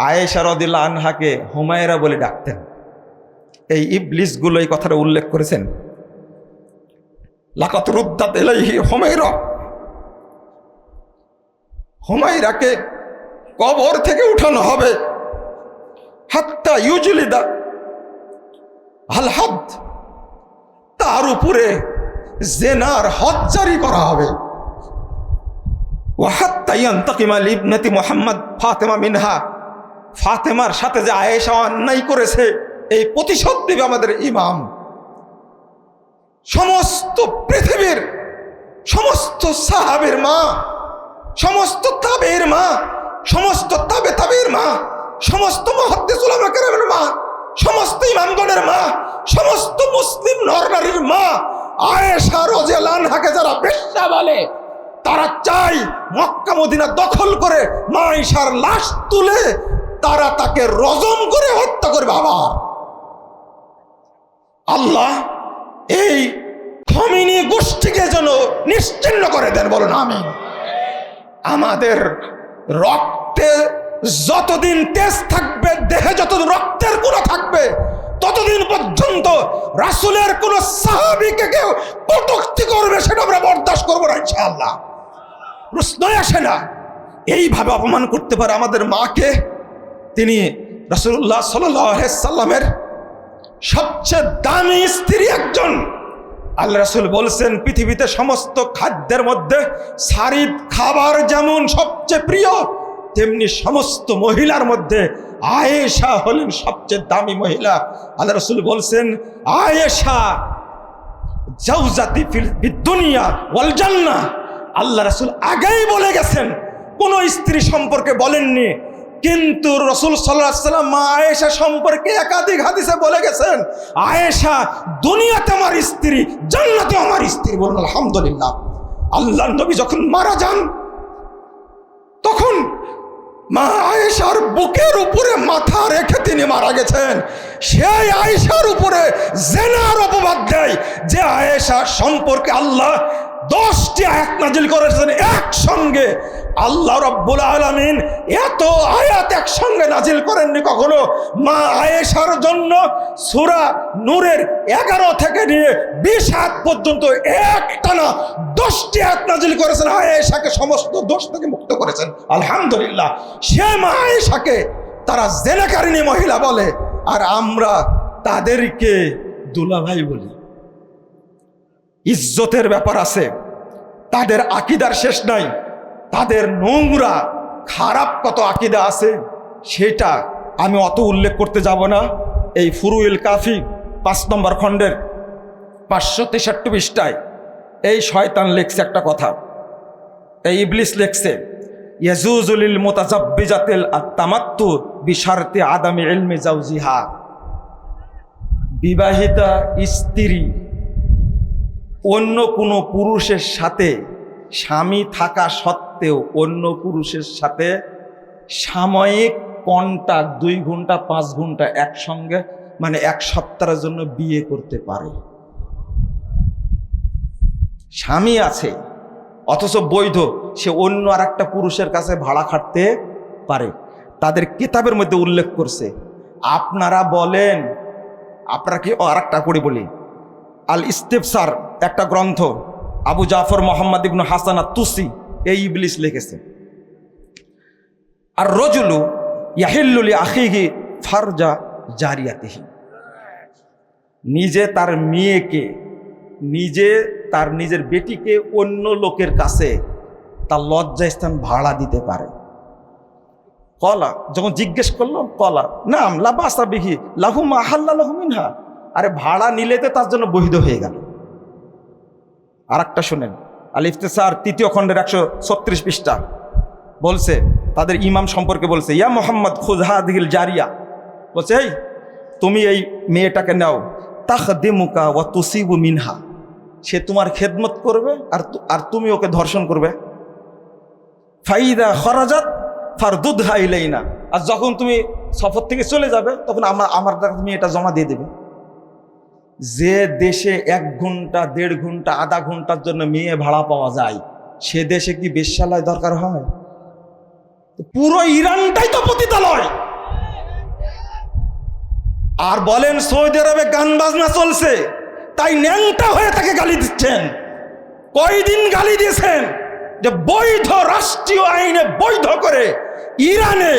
আয়েশা রাদিয়াল্লাহু আনহাকে হুমায়রা বলে ডাকতেন। এই ইবলিসগুলো এই কথাটা উল্লেখ করেছেন। লাকাত রুদ্দাত ইলাইহি হুমায়রা, হুমায়রাকে কবর থেকে উঠানো হবে, হাত্তা ইউজলিদা আল হাদ, তার উপরে জেনার হদ জারি করা হবে। ওয়া হাত্তা ইয়ান্তাকিমা লিবনাতি মুহাম্মদ ফাতেমা মিনহা, ফাতেমার সাথে যে আয়েশা অন্যায় করেছে এই প্রতিশোধ দেবে আমাদের ইমাম। সমস্ত পৃথিবীর সমস্ত সাহাবের মা, সমস্ত তাবের মা, সমস্ত তাবের মা, সমস্ত মুহাদ্দিস উলামা কেরামের মা, সমস্ত ইমামগণের মা, সমস্ত মুসলিম নরনারীর মা আয়েশা রাদিয়াল্লাহু আনহাকে যারা বেশ্যা বলে, তারা চায় মক্কা মদিনা দখল করে মা আয়েশার লাশ তুলে তারা তাকে রজম করে হত্যা করবে। আবার আল্লাহ এই খমিনি গোষ্ঠীকে যেন নিশ্চিহ্ন করে দেন, বলুন আমিন। আমাদের রক্তে যতদিন তেজ থাকবে, দেহে যতদিন রক্তের গুণা থাকবে, ততদিন পর্যন্ত রাসূলের কোন সাহাবীকে কেউ কটূক্তি করবে সেটা আমরা বরদাস্ত করবো না ইনশাআল্লাহ। প্রশ্নই আসে না এইভাবে অপমান করতে পারে আমাদের মাকে। তিনি রাসূলুল্লাহ সাল্লাল্লাহু আলাইহি সাল্লামের সবচেয়ে দামি স্ত্রী একজন। আল্লাহ রাসূল বলছেন পৃথিবীতে সমস্ত খাদ্যের মধ্যে সারিদ খাবার যেমন সবচেয়ে প্রিয়, তেমনি সমস্ত মহিলার মধ্যে আয়েশা হলেন সবচেয়ে দামি মহিলা। আল্লাহ রাসূল বলছেন আয়েশা জাওজাতি ফিল দুনিয়া ওয়াল জান্নাহ। আল্লাহ রাসূল আগেই বলে গেছেন, কোন স্ত্রী সম্পর্কে বলেননি, কিন্তু রাসূল সাল্লাল্লাহু আলাইহি ওয়াসাল্লাম মা আয়েশা সম্পর্কে একাধিক হাদিসে বলে গেছেন আয়েশা দুনিয়াতে আমার স্ত্রী, জান্নাতে আমার স্ত্রী। বলুন আলহামদুলিল্লাহ। আল্লাহর নবী যখন মারা যান তখন মা আয়েশার বুকের উপরে মাথা রেখে তিনি মারা গেছেন। সেই আয়েশার উপরে জিনার অপবাদ দেয় যে আয়েশা সম্পর্কে আল্লাহ 10টি আয়াত নাজিল করেছেন একসঙ্গে। আল্লাহ রাব্বুল আলামিন এত আয়াত একসঙ্গে নাজিল করেননি কখনো। মা আয়েশার জন্য সূরা নূরের 11 থেকে নিয়ে 20 আয়াত পর্যন্ত একটানা 10টি আয়াত নাজিল করেছেন, আয়েশাকে সমস্ত দোষ থেকে মুক্ত করেছেন। আলহামদুলিল্লাহ। সে মা আয়েশাকে তারা জেনাকারিনী মহিলা বলে, আর আমরা তাদেরকে দুলাভাই বলি। ইজ্জতের ব্যাপার আছে, তাদের আকীদার শেষ নাই, তাদের নোংরা খারাপ কত আকীদা আছে সেটা আমি অত উল্লেখ করতে যাব না। এই ফুরুইল কাফি 5 নম্বর খণ্ডের 563 পৃষ্ঠায় এই শয়তান লেখছে একটা কথা, এই ইবলিস লেখছে ইয়াজুজুলিল মুতাজাব্বিজাতিল আতামাত্তু বিশারতি আদামি ইলমি জাওজিহা। বিবাহিতা স্ত্রী অন্য কোনো পুরুষের সাথে স্বামী থাকা সত্ত্বেও অন্য পুরুষের সাথে সাময়িক কন্টাক্ট 2 ঘন্টা 5 ঘন্টা একসঙ্গে, মানে 1 সপ্তাহের জন্য বিয়ে করতে পারে। স্বামী আছে অথচ বৈধ, সে অন্য আর একটা পুরুষের কাছে ভাড়া খাটতে পারে। তাদের কিতাবের মধ্যে উল্লেখ করছে। আপনারা বলেন, আপনারা কি আর একটা করে বলি, আল ইস্তিফসার একটা গ্রন্থ, আবু জাফর মোহাম্মদ ইবনে হাসান আত-তুসি এই ইবলিস লিখেছে, আর রজুলু ইয়াহিল্লু লি আখিহি ফারজা জারিয়াতিহি। নিজে তার মেয়েকে, নিজে তার নিজের বেটিকে অন্য লোকের কাছে তার লজ্জাস্থান ভাড়া দিতে পারে। কলা যখন জিজ্ঞেস করলো, কলা নাম লা বাসা বিহি লাহু মা আহাল্লা লাহু মিনহা। আরে ভাড়া নিলেতে তার জন্য বৈধ হয়ে গেল। আর একটা শোনেন, আল ইফতিসার 3য় খণ্ডের 136 পৃষ্ঠা বলছে, তাদের ইমাম সম্পর্কে বলছে, ইয়া মোহাম্মদ খুয হাযিহিল জারিয়া, বলছে এই তুমি এই মেয়েটাকে নাও, তাখদিমুকা ওয়া তুসিবু মিনহা, সে তোমার খেদমত করবে আর তুমি ওকে ধর্ষণ করবে। ফাইদা খরাজাত ফারদুদহা ইলাইনা, আর যখন তুমি সফর থেকে চলে যাবে তখন আমার তুমি এটা জমা দিয়ে দেবে। যে দেশে 1 ঘন্টা 1.5 ঘন্টা আধা ঘন্টার জন্য মেয়ে ভাড়া পাওয়া যায়, সে দেশে কি বেশ্যালয় দরকার হয়? পুরো ইরানটাই তো পতিতালয়। আর বলেন সৌদি আরবে গান বাজনা চলছে, তাই ন্যাংটা হয়ে তাকে গালি দিচ্ছেন। কয়দিন গালি দিয়েছেন যে বৈধ রাষ্ট্রীয় আইনে বৈধ করে ইরানে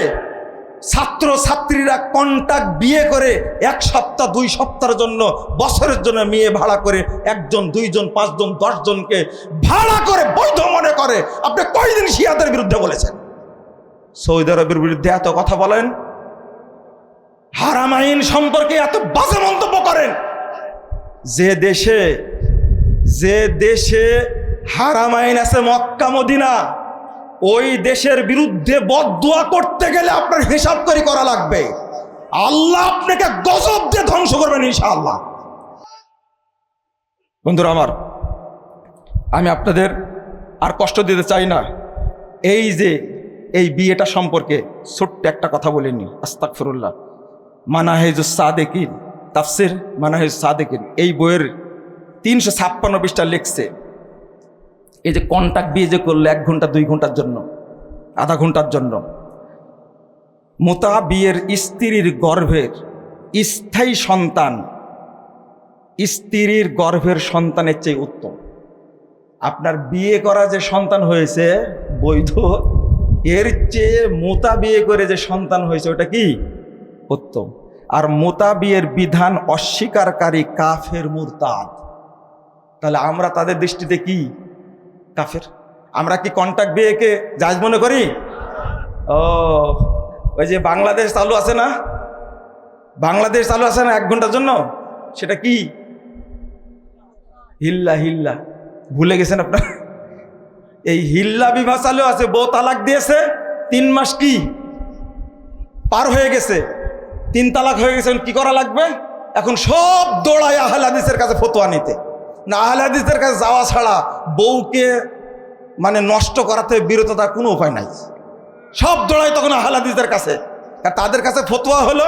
ছাত্র ছাত্রীরা কন্ট্রাক্ট বিয়ে করে 1 সপ্তাহ 2 সপ্তাহের জন্য বছরের জন্য মেয়ে ভাড়া করে 1 জন 2 জন 5 জন 10 জনকে ভাড়া করে বৈধ মনে করে। আপনি কয়দিন শিয়াদের বিরুদ্ধে বলেছেন? সৌদি আরবের বিরুদ্ধে এত কথা বলেন, হারাম আইন সম্পর্কে এত বাজে মন্তব্য করেন। যে দেশে হারাম আইন আছে মক্কা মদিনা, ওই দেশের বিরুদ্ধে বদদুয়া করতে গেলে আপনার হিসাব করে করা লাগবে। আল্লাহ আপনাকে গজব দিয়ে ধ্বংস করবেন ইনশাআল্লাহ। বন্ধুরা আমার, আমি আপনাদের আর কষ্ট দিতে চাই না। এই বিয়েটা সম্পর্কে ছোট্ট একটা কথা বলিনি, আস্তাগফিরুল্লাহ। মানাহেজুস সাদেকিন, তাফসির মানাহেজুস সাদেকিন, এই বইয়ের 356 পৃষ্ঠা লিখছে, এই যে কন্ট্রাক্ট বিয়ে যে করলো 1 ঘন্টা 2 ঘন্টার জন্য, আধা ঘন্টার জন্য, মুতা বিয়ের স্ত্রীর গর্ভের স্থায়ী সন্তান স্ত্রীর গর্ভের সন্তানের চেয়ে উত্তম। আপনার বিয়ে করা যে সন্তান হয়েছে বৈধ, এর চেয়ে মুতা বিয়ে করে যে সন্তান হয়েছে ওটা কি উত্তম। আর মুতা বিয়ের বিধান অস্বীকারী কাফের মুরতাদ। তাহলে আমরা তাদের দৃষ্টিতে কি কাফের? আমরা কি কন্ট্রাক্ট বিয়েকে জায়েজ মনে করি? ওই যে বাংলাদেশ চালু আছে না, 1 ঘন্টার জন্য, সেটা কি হিল্লা ভুলে গেছেন আপনার? এই হিল্লা বিবাহ চালু আছে, বউ তালাক দিয়েছে, 3 মাস কি পার হয়ে গেছে, 3 তালাক হয়ে গেছে, কি করা লাগবে? এখন সব দৌড়ায় আহলে হাদিসের কাছে ফতোয়া নিতে। না, আহলে হাদিসের কাছে যাওয়া ছাড়া বউকে নষ্ট করাতে বিরত থাকার কোনো উপায় নাই। সব দৌড়ায় তখন আহলে হাদিসের কাছে। আর তাদের কাছে ফতোয়া হলো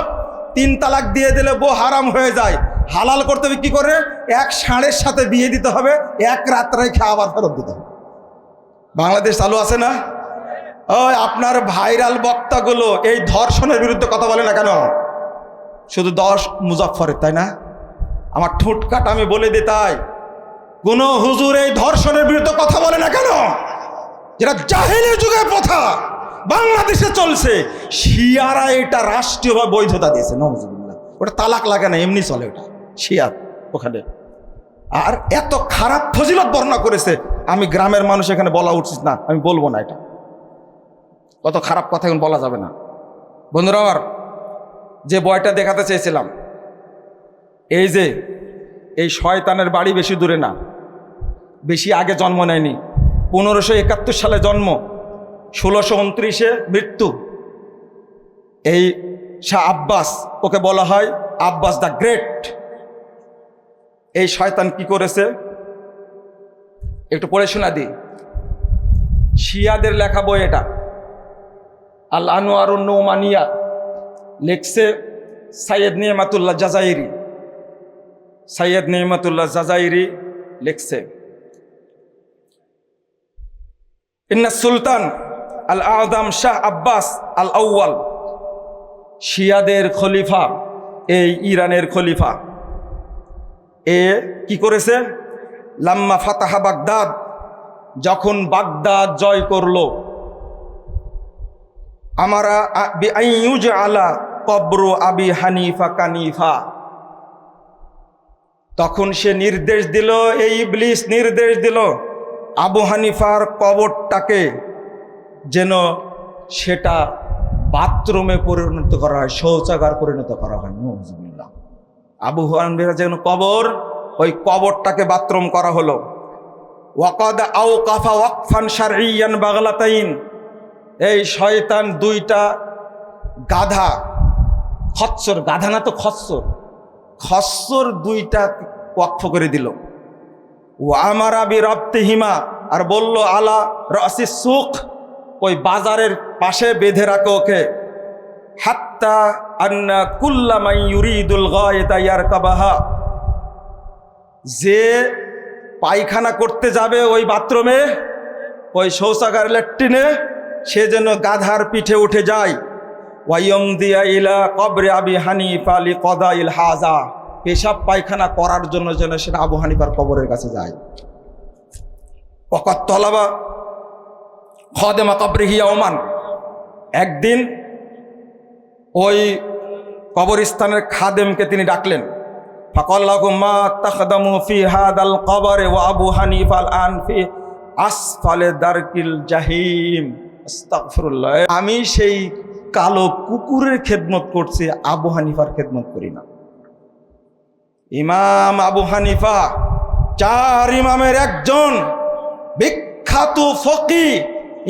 3 তালাক দিয়ে দিলে বউ হারাম হয়ে যায়, হালাল করতে হবে কি করে? 1 ষাঁড়ের সাথে বিয়ে দিতে হবে, 1 রাত রেখে আবার ফেরত দিতে হবে। বাংলাদেশ চালু আছে না? ওই আপনার ভাইরাল বক্তাগুলো এই ধর্ষণের বিরুদ্ধে কথা বলে না কেন? শুধু 10 মুজাফফরের, তাই না? আমার ঠোঁট কাট আমি বলে দিই, তাই কোন হুজুর এই ধর্ষণের বিরুদ্ধে কথা বলে না কেন? যেটা জাহেলি যুগের প্রথা বাংলাদেশে চলছে, শিয়ারা এটা রাষ্ট্রীয়ভাবে বৈধতা দিয়েছে। নাউজুবিল্লাহ, ওটা তালাক লাগে না, এমনি চলে ওটা শিয়ার ওখানে। আর এত খারাপ ফজিলত বর্ণনা করেছে, আমি গ্রামের মানুষ এখানে বলা উচিত না, আমি বলবো না। এটা কত খারাপ কথা এখন বলা যাবে না। বন্ধুরা আমার, যে বয়টা দেখাতে চেয়েছিলাম, এই শয়তানের বাড়ি বেশি দূরে না, বেশি আগে জন্ম নেয়নি। 1571 সালে জন্ম, 1629-এ মৃত্যু। এই শাহ আব্বাস, ওকে বলা হয় আব্বাস দ্য গ্রেট। এই শয়তান কি করেছে একটু পড়ে শোনা দিই। শিয়াদের লেখা বই এটা, আল আনোয়ারুন নুমানিয়া, লিখছে সৈয়দ নেমাতুল্লাহ জাজাইরি। সৈয়দ নেমাতুল্লাহ জাজাইরি লিখছে, ইন্না সুলতান আল আযম শাহ আব্বাস আল আউয়াল, শিয়াদের খলিফা, এই ইরানের খলিফা, এ কি করেছে? লাম্মা ফাতাহা বাগদাদ, যখন বাগদাদ জয় করলো, আমারা বিআইয়ুজ আলা কবর আবি হানিফা কানিফা, তখন সে নির্দেশ দিল, এই ইবলিস নির্দেশ দিল আবু হানিফার কবরটাকে যেন সেটা বাথরুমে পরিণত করা হয়, শৌচাগার পরিণত করা হয়। নাউজুবিল্লাহ, আবু হানিফার যেন কবর, ওই কবরটাকে বাথরুম করা হলো। ওয়াকাদ আওকাফা ওয়াকফান শারঈয়ান বাগলাতাইন, এই শয়তান 2টা গাধা, খচ্চর, গাধা না তো খচ্চর 2টা ওয়াকফ করে দিল। ও আমার আবি রব্তিহিমা, আর বলল আলা রাসিস সুক, ওই বাজারের পাশে বেঁধে রাখো ওকে। হাত্তা আন্না কুল্লা মান ইউরিদুল গায়তা ইয়ারকাবাহা, যে পায়খানা করতে যাবে ওই বাথরুমে, ওই শৌচাগার ল্যাট্রিনে, সে যেন গাধার পিঠে উঠে যায়। ওয়াইয়মদিয়া ইলা কবরে আবি হানিফা লিকদাইল হাজা, পেশাব পায়খানা করার জন্য যেন সেটা আবু হানিফার কবরের কাছে যায়। ওয়াকাদ তলাবা খাদেমা কবরিহি ইয়াওমান, একদিন ওই কবরস্থানের খাদেমকে তিনি ডাকলেন। ফাকাল লাহু মা তাখদামু ফি হাদাল কবরে ওয়া আবু হানিফা আন ফি আসফালে দারকিল জাহিম। আস্তাগফিরুল্লাহ, আমি সেই কালো কুকুরের খেদমত করছি, আবু হানিফার খেদমত করি না। ইমাম আবু হানিফা চার ইমামের একজন, বিখ্যাত ফকিহ।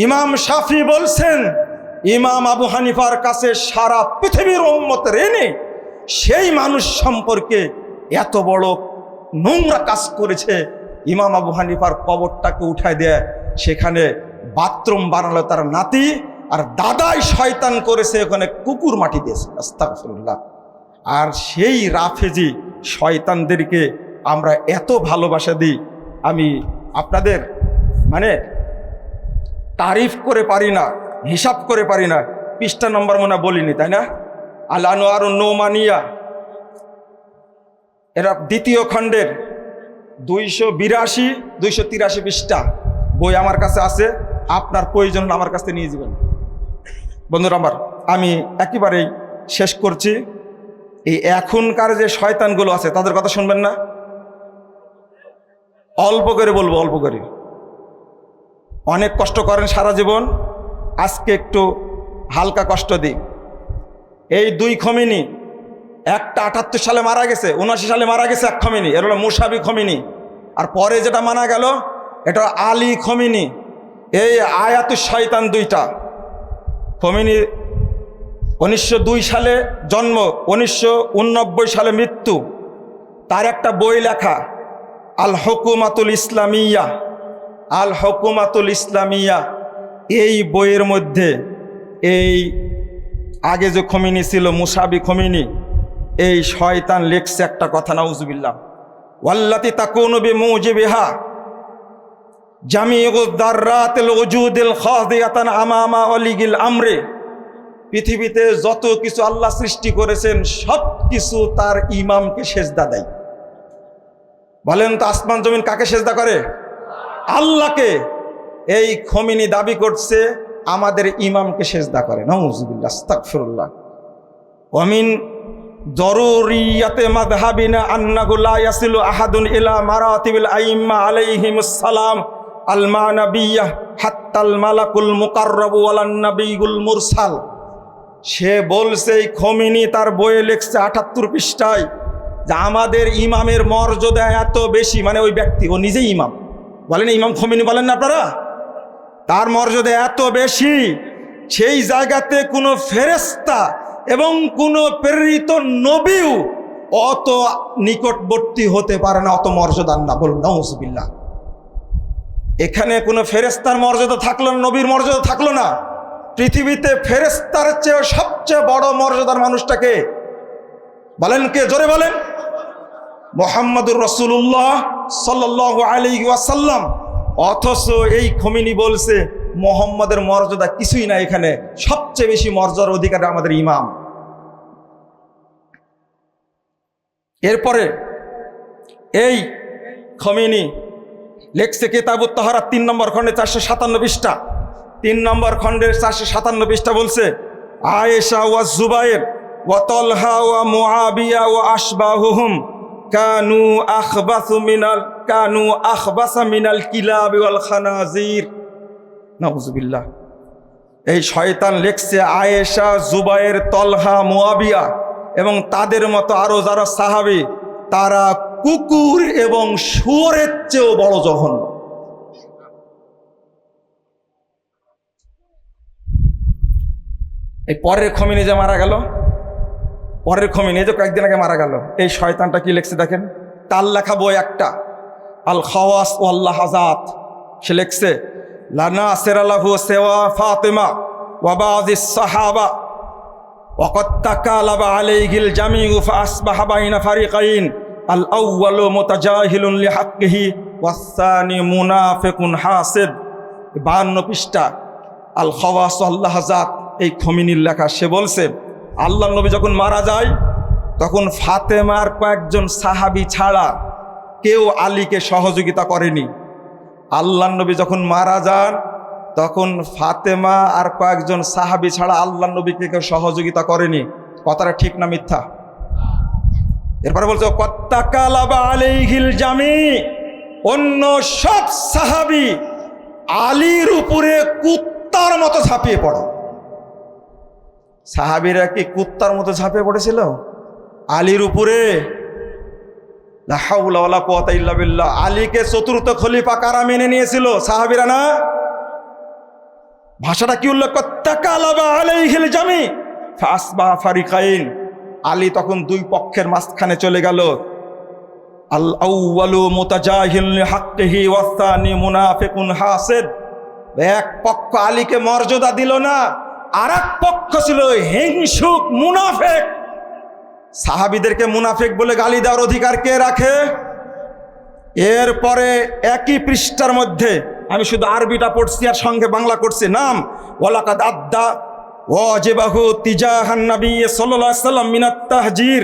ইমাম শাফি বলছেন, ইমাম আবু হানিফার কাছে সারা পৃথিবীর উম্মতের এনে সেই মানুষ সম্পর্কে এত বড় নোংরা কাজ করেছে। ইমাম আবু হানিফার কবরটাকে উঠায় দেয়, সেখানে বাথরুম বানালো তার নাতি, আর দাদাই শয়তান করেছে, ওখানে কুকুর মাটি দিয়েছে। আস্তাগফিরুল্লাহ। আর সেই রাফেজি শয়তানদেরকে আমরা এত ভালোবাসা দিই, আমি আপনাদের তারিফ করে পারি না, হিসাব করে পারি না। পৃষ্ঠা নম্বর মনে বলিনি, তাই না? আল আনোয়ারুন নোমানিয়া, এরা দ্বিতীয় খণ্ডের 282, 283 পৃষ্ঠা বই আমার কাছে আছে। আপনার প্রয়োজন আমার কাছে নিয়ে যাবেন। বন্ধুরা আমার, আমি একেবারেই শেষ করছি। এই এখনকার যে শয়তানগুলো আছে তাদের কথা শুনবেন না, অল্প করে বলবো, অল্প করে। অনেক কষ্ট করেন সারা জীবন, আজকে একটু হালকা কষ্ট দিই। এই দুই খমিনি, একটা 78 সালে মারা গেছে, 79 সালে মারা গেছে এক খমিনি, এর হলো মুসাবি খমিনি। আর পরে যেটা মারা গেল এটা আলী খমিনি। এই আয়াতুশ শয়তান দুইটা খমিনি। 1902 সালে জন্ম, 1989 সালে মৃত্যু। তার একটা বই লেখা, আল হুকুমাতুল ইসলামিয়া, আল হুকুমাতুল ইসলামিয়া। এই বইয়ের মধ্যে এই আগে যে খমিনি ছিল মুসাবি খমিনি, এই শয়তান লেখছে একটা কথা, নাউজুবিল্লাহ, ওয়াল্লাতি তাকুনু বিমুজিবিহা জামিউদ দাররাতিল ওজুদিল খাদিয়াতান আমামা ওয়ালিগিল আমরে। পৃথিবীতে যত কিছু আল্লাহ সৃষ্টি করেছেন সব কিছু তার ইমামকে সেজদা দেয়। বলেন তো আসমান জমিন কাকে সেজদা করে? আল্লাহকে। এই খমিনি দাবি করছে আমাদের ইমামকে সেজদা করে। নাউজুবিল্লাহ, আস্তাগফিরুল্লাহ। ওয়ামিন জরুরিয়াতে মাযহাবিনা আন্নাহু লা ইয়াসিলু আহাদুন ইলা মারাতিবিল আইম্মা আলাইহিমুস সালাম আল মানাবিয়্যাহ হাত্তাল মালাকুল মুকাররাবু ওয়ালান নাবিয়ুল মুরসাল। সে বলছে, এই খমিনি তার বইয়ে লিখছে 78 পৃষ্ঠায়, যে আমাদের ইমামের মর্যাদা এত বেশি, মানে ওই ব্যক্তি, ও নিজেই ইমাম, বলেন ইমাম খমিনি বলেন না আপনারা, তার মর্যাদা এত বেশি, সেই জায়গাতে কোনো ফেরেশতা এবং কোনো প্রেরিত নবীও অত নিকটবর্তী হতে পারে না, অত মর্যাদার না। বলুন নাউজুবিল্লাহ। এখানে কোনো ফেরেশতার মর্যাদা থাকলো না, নবীর মর্যাদা থাকলো না। পৃথিবীতে ফেরেশতার চেয়ে সবচেয়ে বড় মর্যাদার মানুষটাকে বলেন কে? জোরে বলেন। মুহাম্মদুর রাসূলুল্লাহ সাল্লাল্লাহু আলাইহি ওয়াসাল্লাম। অথচ এই খমিনি বলছে মুহাম্মদের মর্যাদা কিছুই না, এখানে সবচেয়ে বেশি মর্যাদার অধিকারী আমাদের ইমাম। এরপরে এই খমিনি লেখছে কিতাবুত তাহারা 3 নম্বর খণ্ডে 457 পৃষ্ঠা, 3 নম্বর খণ্ডের 457 পৃষ্ঠা বলছে, আয়েশা ওয়া জুবায়ের ওয়া তালহা ওয়া মুআবিয়া ওয়া আশবাহুহুম কানু আখবাসা মিনাল কিলাব ওয়াল খানাজির। নাউজুবিল্লাহ। এই শয়তান লেখছে আয়েশা, জুবায়ের, তলহা, মুআবিয়া এবং তাদের মতো আরো যারা সাহাবী, তারা কুকুর এবং শুয়োরের চেয়েও বড় জঘন্য। এই পরের খমিনি যে মারা গেল, পরের খমিনি যে কয়েকদিন আগে মারা গেল, এই শয়তানটা কি লিখছে দেখেন। তার লেখা বই একটা, আল খাওয়াস ওয়াল লাহাজাত। সে লিখছে, লানা সেরালাহু সেওয়া ফাতিমা ওয়া বাযিস সাহাবা ওয়া ক্বাদ তাকালাবা আলাইহিল জামিউ ফাসবাহা বাইনা ফারিকাইন আল আউয়ালু মুতাজাহিলুন লিহাক্কিহি ওয়াস সানি মুনাফিকুন হাসিদ। 52 পৃষ্ঠা, আল খাওয়াস ওয়াল লাহাজাত, এই খমিনির লেখা। সে বলছে, আল্লাহর নবী যখন মারা যায় তখন ফাতেমার কয়েকজন সাহাবী ছাড়া কেউ আলীকে সহযোগিতা করেনি। আল্লাহর নবী যখন মারা যান তখন ফাতেমা আর কয়েকজন সাহাবী ছাড়া আল্লাহর নবীকে কেউ সহযোগিতা করেনি। কথাটা ঠিক না মিথ্যা? এরপরে বলছে কত্তাকালাবা আলাইহিল জামি, অন্য সব সাহাবী আলীর উপরে কুত্তার মতো ঝাঁপিয়ে পড়ে। সাহাবীরা কি কুত্তার মতো ঝাঁপিয়ে পড়েছিল আলীর উপরে? লা হাওলা ওয়ালা কুওয়াতা ইল্লা বিল্লাহ। আলীকে চতুর্থ খলিফা কারা মেনে নিয়েছিল? সাহাবীরা না? ভাষাটা কি উল্লেখ? কত্তাকালাবা আলাইহিল জামি ফাসবাহা ফারিকাইন। আলী তখন দুই পক্ষের মাঝখানে চলে গেল। আল আউয়ালু মুতাজাহিল লিহাক্কিহি ওয়াসসানি মুনাফিকুন হাসিদ। এক পক্ষ আলীকে মর্যাদা দিল না, আর এক পক্ষ ছিল হিংসুক মুনাফিক। সাহাবীদেরকে মুনাফিক বলে গালি দেওয়ার অধিকার কে রাখে? এরপরে একই পৃষ্ঠার মধ্যে আমি শুধু আরবিটা পড়ছি আর সঙ্গে বাংলা করছি। নাম ওয়ালাকাদ আদ্দা ওয়াজিবাহু তিজাহান নবী সাল্লাল্লাহু আলাইহি ওয়াসাল্লাম মিনাত তাহজির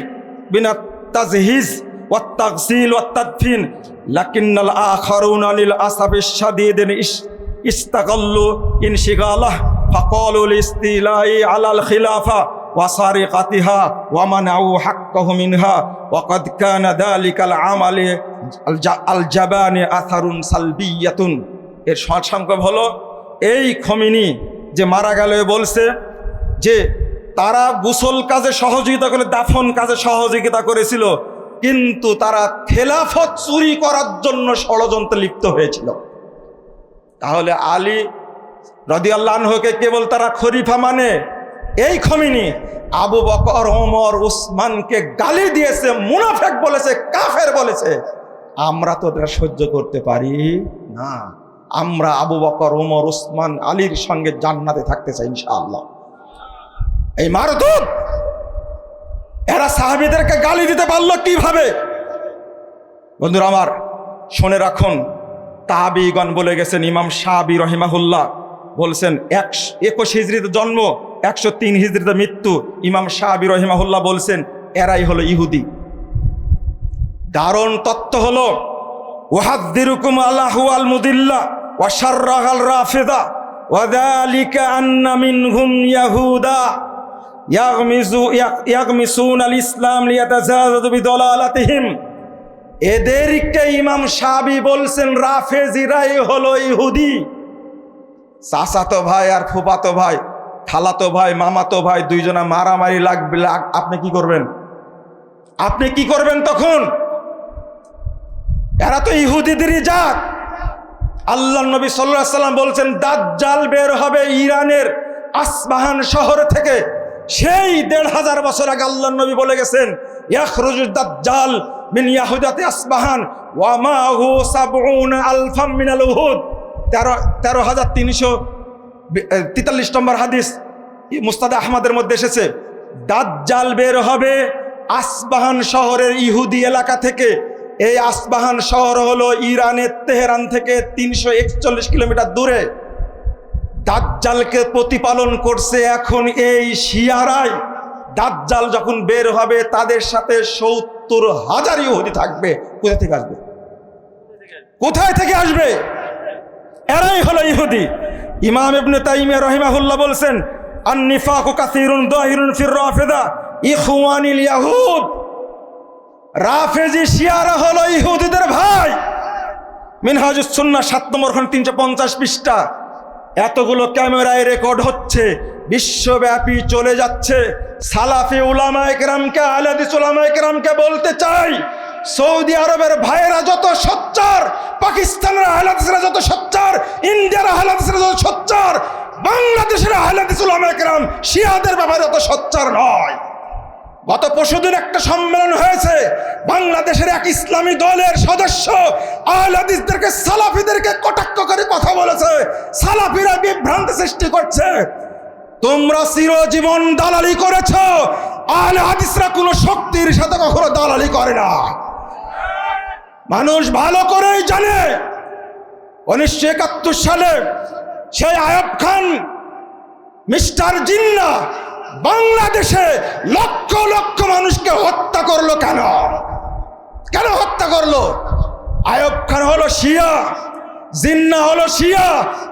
বিনাত তাজহিজ ওয়াত তাগসিল ওয়াত তাদফিন, লাকিন্নাল আখারুনা লিল আসাফিশ শাদীদিন ইস্তাগাল্লু ইনশিগালাহ ফাকালু লিস্তিলাই আলাল খিলাফা ওয়াসারিকাতিহা ওয়ামানাউ হাক্কাহু মিনহা ওয়াকাদ কানা যালিকাল আমালি আল জাবানি আসারুন সালবিয়াতুন। এর সংক্ষেপ হলো, এই খমিনি যে মারা গেল বলছে যে তারা গোসল কাজে সহযোগিতা করে, দাফন কাজে সহযোগিতা করেছিল, কিন্তু তারা খেলাফত চুরি করার জন্য ষড়যন্ত্রে লিপ্ত হয়েছিল। তাহলে আলী রাদিয়াল্লাহু আনহুকে কেবল তারা খলিফা মানে? এই খমিনি আবু বকর, ওমর, উসমানকে গালি দিয়েছে, মুনাফিক বলেছে, কাফের বলেছে। আমরা তো এটা সহ্য করতে পারি না। আমরা আবু বকর, ওমর, উসমান, আলীর সঙ্গে জান্নাতে থাকতে চাই ইনশাআল্লাহ। এই মারদুদ এরা সাহাবীদেরকে গালি দিতে পারলো কিভাবে? বন্ধুরা আমার, শুনে রাখুন, তাবিগণ বলে গেছেন। ইমাম শাবি রহিমাহুল্লাহ বলছেন 21 হিজরিতে জন্ম, 103 হিজরিতে মৃত্যু। ইমাম শাবি রহিমাহুল্লাহ বলছেন এরাই হলো ইহুদি। দারুণ তত্ত্ব হলো ওয়াহাদ্দিরুকুম আল্লাহু আল মুদিল্লা ওয়া শাররাহাল রাফিদা ওয়া যালিকা আন্না মিনহুম ইয়াহুদা ইয়াগমিসুন আল ইসলাম লিয়াতাজাদাদু বিদালালাতিহিম। এদেরকে ইমাম শাবি বলছেন রাফেজিরাই হলো ইহুদি। চাচাতো ভাই আর ফুফাতো ভাই, খালাতো ভাই, মামাতো ভাই দুইজনা মারামারি লাগবে, আপনি কি করবেন? আপনি কি করবেন তখন? এরা তো ইহুদিদেরই জাত। আল্লাহর নবী সাল্লাল্লাহু আলাইহি ওয়াসাল্লাম বলছেন দাজ্জাল বের হবে ইরানের আসবাহান শহর থেকে। সেই ১৫০০ বছর আগে আল্লাহর নবী বলে গেছেন ইয়াখরুজুদ দাজ্জাল মিন ইয়াহুদাতি আসবাহান ওয়া মাহু ৭০ আলফাম মিনাল উহুদ। ১৩,৩৪৩ নম্বর হাদিস মুস্তাদ আহমদের মধ্যে এসেছে। দাজ্জাল বের হবে আসবাহান শহরের ইহুদি এলাকা থেকে। এই আসবাহান শহর হলো ইরানের তেহরান থেকে ৩৪১ কিলোমিটার দূরে। দাজ্জালকে প্রতিপালন করছে এখন এই শিয়ারাই। দাজ্জাল যখন বের হবে তাদের সাথে ৭০,০০০ ইহুদি থাকবে। কোথা থেকে আসবে? কোথায় থেকে আসবে? এরাই হলো ইহুদি। ইমাম ইবনে তাইমিয়া রাহিমাহুল্লাহ বলছেন আন নিফাকু কাসীরুন যাহিরুন ফির রাফিদা ইখওয়ানিল ইয়াহুদ। রাফেজি শিয়ারা হলো ইহুদিদের ভাই। মিনহাজুস সুন্নাহ ৭ নম্বর খণ্ড ৩৫০ পৃষ্ঠা। এতগুলো ক্যামেরায় রেকর্ড হচ্ছে, বিশ্বব্যাপী চলে যাচ্ছে। সালাফি উলামায়ে কেরামকে, আহলে হাদিস উলামায়ে কেরামকে বলতে চাই, সৌদি আরবের ভাইয়েরা যত সোচ্চার, পাকিস্তানের আহলে হাদিসরা যত সোচ্চার, ইন্ডিয়ার আহলে হাদিসরা যত সোচ্চার, বাংলাদেশের আহলে হাদিস উলামায়ে কেরাম শিয়াদের ব্যাপারে অত সোচ্চার নয়। গত পরশুদিন একটা সম্মেলন হয়েছে, বাংলাদেশের এক ইসলামী দলের সদস্য আহলে হাদিসদেরকে, সালাফিদেরকে কটাক্ষ করে কথা বলেছে। সালাফিরা বিভ্রান্তি সৃষ্টি করছে। তোমরা চিরজীবন দালালি করেছ, আহলে হাদিসরা কোনো শক্তির সাথে কখনো দালালি করে না। মানুষ ভালো করেই জানে 1971 সালে সেই আয়ব খান মিস্টার জিন্না বাংলাদেশে লক্ষ লক্ষ মানুষকে হত্যা করলো। কেন হত্যা করলো? আয়ব খান হলো শিয়া, জিন্নাহ হলো শিয়া,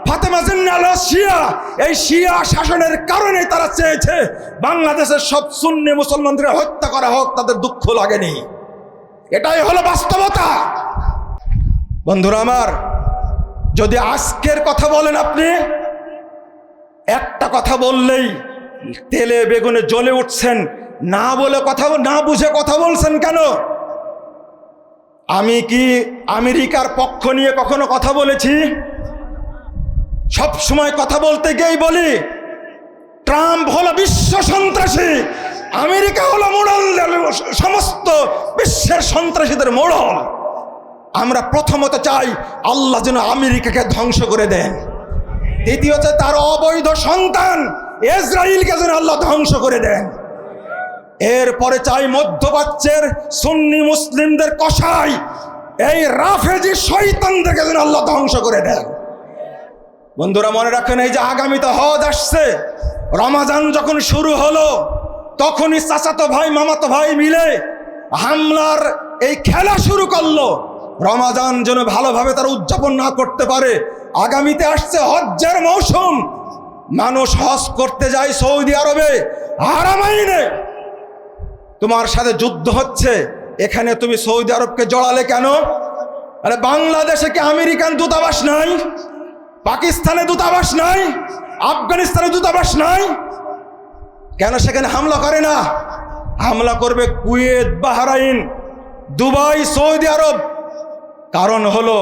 ফাতেমা জিন্নাহ হলো শিয়া। এই শিয়া শাসনের কারণে তারা চেয়েছে বাংলাদেশের সব সুন্নি মুসলমানদের হত্যা করা হোক, তাদের দুঃখ লাগেনি। এটাই হলো বাস্তবতা। বন্ধুরা আমার, যদি আজকের কথা বলেন, আপনি একটা কথা বললেই তেলে বেগুনে জ্বলে উঠছেন, না বলে কথা, না বুঝে কথা বলছেন কেন? আমি কি আমেরিকার পক্ষ নিয়ে কখনো কথা বলেছি? সব সময় কথা বলতে গিয়েই বলি ট্রাম্প হলো বিশ্ব সন্ত্রাসী, আমেরিকা হলো মোড়ল, সমস্ত বিশ্বের সন্ত্রাসীদের মোড়ল। আমরা প্রথমত চাই আল্লাহ যেন আমেরিকাকে ধ্বংস করে দেন। দ্বিতীয়ত তার অবৈধ সন্তান ইসরায়েলকে যেন আল্লাহ ধ্বংস করে দেন। এরপরে চাই মধ্যপ্রাচ্যের সুন্নি মুসলিমদের কসাই এই রাফেজি শয়তানদেরকে যেন আল্লাহ ধ্বংস করে দেন। বন্ধুরা মনে রাখেন, এই যে আগামীতে হজ আসছে, রমাজান যখন শুরু হলো তখনই চাচাতো ভাই মামাতো ভাই মিলে হামলার এই খেলা শুরু করলো। রমাজান যেন ভালোভাবে তারা উদযাপন না করতে পারে। আগামীতে আসছে হজ্জের মৌসুম, মানুষ হজ করতে যায় সৌদি আরবে, হারামাইনে। তোমার সাথে যুদ্ধ হচ্ছে, এখানে তুমি সৌদি আরবকে জড়ালে কেন? আরে বাংলাদেশে কি আমেরিকান দূতাবাস নাই? পাকিস্তানে দূতাবাস নাই? আফগানিস্তানে দূতাবাস নাই? কেন সেখানে হামলা করে না? হামলা করবে কুয়েত, বাহরাইন, দুবাই, সৌদি আরব। কারণ হলো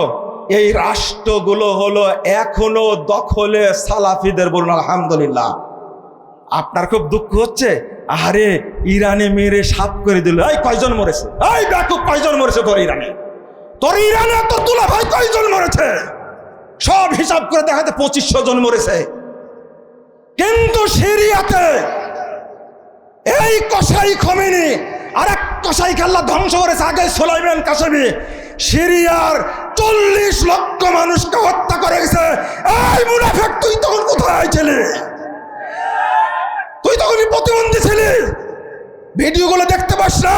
এই রাষ্ট্রগুলো হলো এখনো দখলে সালাফিদের। বলুন আলহামদুলিল্লাহ। আপনার খুব দুঃখ হচ্ছে, আরে ইরানে মেরে সাফ করে দিল। এই কয়জন মরেছে? এই ব্যাকুব, কয়জন মরেছে তোর ইরানে? তোর ইরানে তোর দুলা ভাই কয়জন মরেছে? সব হিসাব করে দেখাতে 2500 জন মরেছে। কিন্তু সিরিয়াতে এই কসাই খমেনি আর এক কসাইকে আল্লাহ ধ্বংস করেছে। আগে সুলাইমান কাশেমি সিরিয়ার 40 লক্ষ মানুষকে হত্যা করে গেছে। এই মুনাফিক, তুই তখন কোথায় ছিলি? তুই তখনই প্রতিবন্ধী ছিলি, ভিডিওগুলো দেখতে পাস না?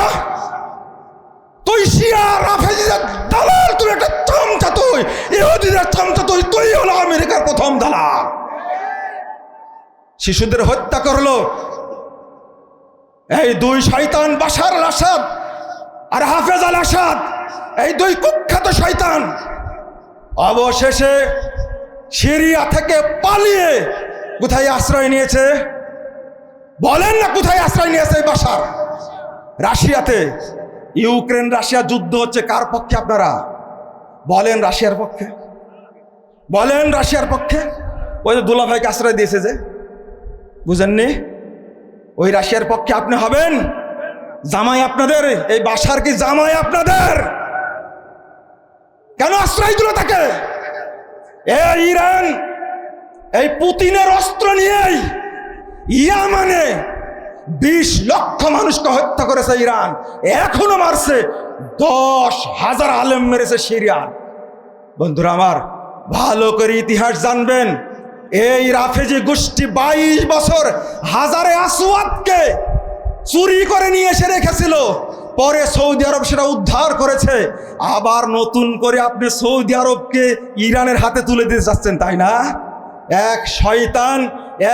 তুই শিয়া রাফেজিদের দালাল, তুই একটা চামচা, তুই ইহুদিদের চামচা, তুই হলো আমেরিকার প্রথম দালাল। শিশুদের হত্যা করলো এই দুই শয়তান, বাশার আল আসাদ আর হাফেজ আল আসাদ, এই দুই কুখ্যাত শয়তান। অবশেষে সিরিয়া থেকে পালিয়ে কোথায় আশ্রয় নিয়েছে? বলেন না, কোথায় আশ্রয় নিয়েছে? বাশার রাশিয়াতে। ইউক্রেন রাশিয়া যুদ্ধ হচ্ছে, কার পক্ষে আপনারা বলেন? রাশিয়ার পক্ষে। বলেন রাশিয়ার পক্ষে। ওই যে দুলা ভাইকে আশ্রয় দিয়েছে, যে বুঝেননি, ওই রাশিয়ার পক্ষে আপনি হবেন? জামাই আপনাদের, এই বাশার কি জামাই আপনাদের? কেন আশ্রয় দিল তাকে? এই ইরান এই পুতিনের অস্ত্র নিয়েই ইয়ামানে 20 লক্ষ মানুষকে হত্যা করেছে ইরান, এখনো মারছে। 10,000 আলেম মেরেছে সিরিয়ান। বন্ধুরা আমার, ভালো করে ইতিহাস জানবেন। এই রাফেজি গোষ্ঠী 22 বছর হাজারে আসওয়াদকে চুরি করে নিয়ে এসে রেখেছিল। পরে সৌদি আরব সেটা উদ্ধার করেছে। আবার নতুন করে আপনি সৌদি আরবকে ইরানের হাতে তুলে দিতে যাচ্ছেন, তাই না? এক শয়তান,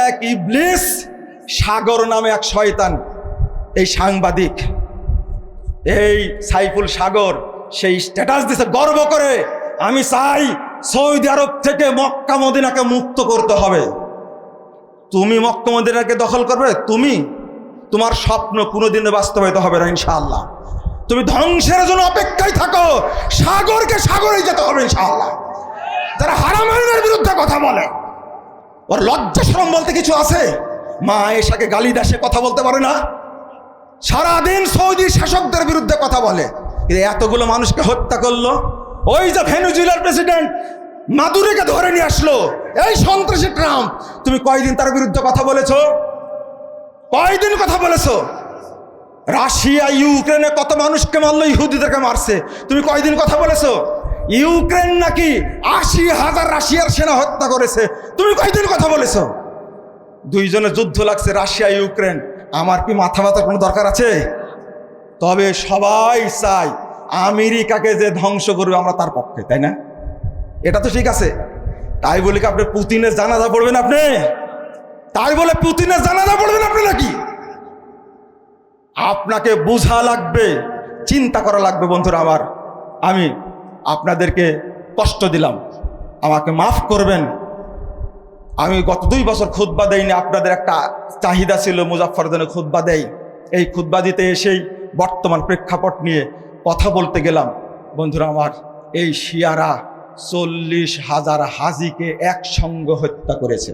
এক ইবলিস, সাগর নামে এক শয়তান, এই সাংবাদিক, এই সাইফুল সাগর, সেই স্ট্যাটাস দিছে গর্ব করে, আমি চাই সৌদি আরব থেকে মক্কা মদিনাকে মুক্ত করতে হবে। তুমি মক্কা মদিনাকে দখল করবে? তুমি, তোমার স্বপ্ন কোনোদিনও বাস্তবায়িত হবে না ইনশাআল্লাহ। তুমি ধ্বংসের জন্য অপেক্ষায় থাকো, সাগরকে সাগরে যেতে হবে ইনশাআল্লাহ। যারা হারামাইনের বিরুদ্ধে কথা বলে, ওর লজ্জা শরম বলতে কিছু আছে? মা আয়েশাকে গালি দেশে কথা বলতে পারে না? সারাদিন সৌদি শাসকদের বিরুদ্ধে কথা বলে। এতগুলো মানুষকে হত্যা করলো। ওই যে ভেনেজুয়েলার প্রেসিডেন্ট মাদুরোকে ধরে নিয়ে আসলো এই সন্ত্রাসী ট্রাম্প, তুমি কয়দিন তার বিরুদ্ধে কথা বলেছো? কয়দিন কথা বলেছো? রাশিয়া ইউক্রেনে কত মানুষকে মারলো, ইহুদিদেরকে মারছে, তুমি কয়দিন কথা বলেছো? ইউক্রেন নাকি 80,000 রাশিয়ার সেনা হত্যা করেছে, তুমি কয়দিন কথা বলেছো? দুইজনের যুদ্ধ লাগছে, রাশিয়া ইউক্রেন। আমার কি মাথা ব্যথার কোনো দরকার আছে? তবে সবাই চাই আমেরিকাকে যে ধ্বংস করবে আমরা তার পক্ষে, তাই না? এটা তো ঠিক আছে। তাই বলে কি আপনি পুতিনের জানাজা পড়বেন? আপনি তাই বলে পুতিনের জানাজা পড়বেন আপনি নাকি? আপনাকে বোঝা লাগবে, চিন্তা করা লাগবে। বন্ধুরা আমার, আমি আপনাদেরকে কষ্ট দিলাম, আমাকে মাফ করবেন। আমি গত 2 বছর খুতবা দেইনি। আপনাদের একটা চাহিদা ছিল মুজাফফরজনে খুতবা দেই। এই খুতবা দিতে এসেই বর্তমান প্রেক্ষাপট নিয়ে কথা বলতে গেলাম। বন্ধুরা আমার, এই শিয়ারা 40,000 হাজিকে একসঙ্গে হত্যা করেছে।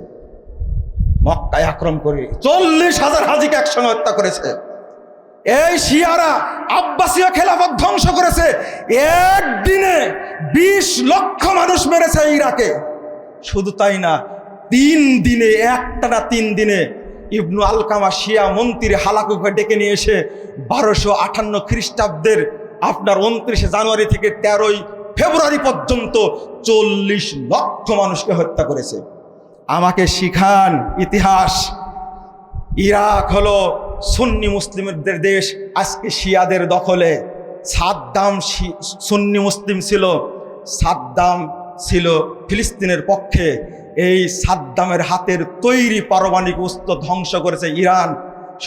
মক্কায় আক্রমণ করে 40,000 হাজিকে একসঙ্গে হত্যা করেছে। এই শিয়ারা আব্বাসীয় খেলাফত ধ্বংস করেছে। একদিনে 20 লক্ষ মানুষ মেরেছে ইরাকে। শুধু তাই না, 3 দিনে, একটানা 3 দিনে ইবনু আলকামা শিয়া মন্ত্রী হালাকুকে ডেকে নিয়ে এসে 1258 খ্রিস্টাব্দের আপনার 29 জানুয়ারি থেকে 13 ফেব্রুয়ারি পর্যন্ত 40 লক্ষ মানুষকে হত্যা করেছে। আমাকে শিখান ইতিহাস। ইরাক হলো সুন্নি মুসলিমদের দেশ, আজকে শিয়াদের দখলে। সাদ্দাম সুন্নি মুসলিম ছিল, সাদ্দাম ছিল ফিলিস্তিনের পক্ষে। এই সাদ্দামের হাতের তৈরি পারমাণবিক অস্ত্র ধ্বংস করেছে ইরান,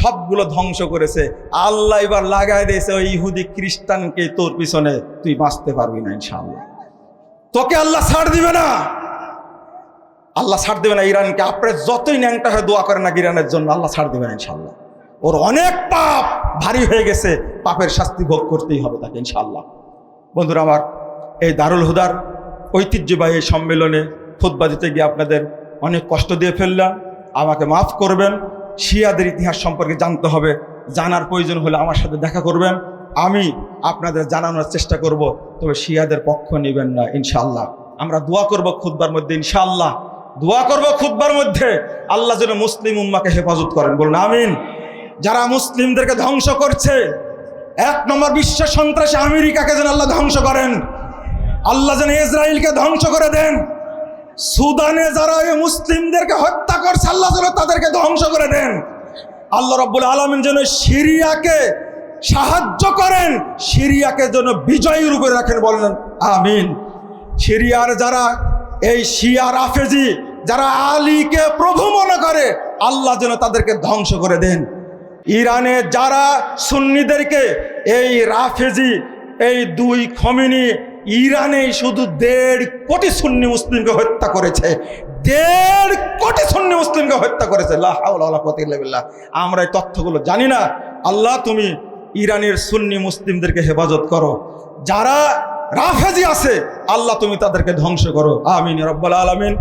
সবগুলো ধ্বংস করেছে। আল্লাহ এবার লাগাই দিয়েছে ওই ইহুদি খ্রিস্টানকে, তোর পিছনে তুই বাঁচতে পারবি না ইনশাআল্লাহ, তোকে আল্লাহ ছাড় দিবে না, আল্লাহ ছাড় দেবে না ইরানকে। আপনার যতই ন্যাংটা হয়ে দোয়া করেন না ইরানের জন্য, আল্লাহ ছাড় দেবে না ইনশাআল্লাহ। ওর অনেক পাপ ভারী হয়ে গেছে, পাপের শাস্তি ভোগ করতেই হবে তাকে ইনশাআল্লাহ। বন্ধুরা আমার, এই দারুল হুদার ঐতিহ্যবাহী সম্মেলনে খুতবা দিতে গিয়ে আপনাদের অনেক কষ্ট দিয়ে ফেললাম, আমাকে মাফ করবেন। শিয়াদের ইতিহাস সম্পর্কে জানতে হবে, জানার প্রয়োজন হলে আমার সাথে দেখা করবেন, আমি আপনাদের জানানোর চেষ্টা করব। তবে শিয়াদের পক্ষ নেবেন না ইনশাআল্লাহ। আমরা দোয়া করব খুতবার মধ্যে, ইনশাআল্লাহ দোয়া করব খুতবার মধ্যে, আল্লাহ যেন মুসলিম উম্মাকে হেফাজত করেন, বলুন আমিন। যারা মুসলিমদেরকে ধ্বংস করছে, 1 নম্বর বিশ্ব সন্ত্রাসী আমেরিকাকে যেন আল্লাহ ধ্বংস করেন, আল্লাহ যেন ইসরায়েলকে ধ্বংস করে দেন। সুদানে যারা এই মুসলিমদেরকে হত্যা করছে, আল্লাহ যেন তাদেরকে ধ্বংস করে দেন। আল্লাহ রাব্বুল আলামিন যেন সিরিয়াকে সাহায্য করেন, সিরিয়াকে যেন বিজয়ী রূপে রাখেন, বলেন আমিন। সিরিয়ার যারা এই শিয়া রাফেজি, যারা আলীকে প্রভু মনে করে, আল্লাহ যেন তাদেরকে ধ্বংস করে দেন। ইরানে যারা সুন্নিদেরকে এই রাফেজি, এই 2 খমিনি ইরানে শুধু 1.5 কোটি সুন্নি মুসলিমকে হত্যা করেছে। 1.5 কোটি সুন্নি মুসলিমকে হত্যা করেছে। লা হাওলা ওয়ালা কুওয়াতা ইল্লা বিল্লাহ। আমরা এই তথ্যগুলো জানি না। আল্লাহ তুমি ইরানের সুন্নি মুসলিমদেরকে হেফাজত করো, যারা রাফেজি আছে আল্লাহ তুমি তাদেরকে ধ্বংস করো, আমিন ইয়া রাব্বাল আলামিন।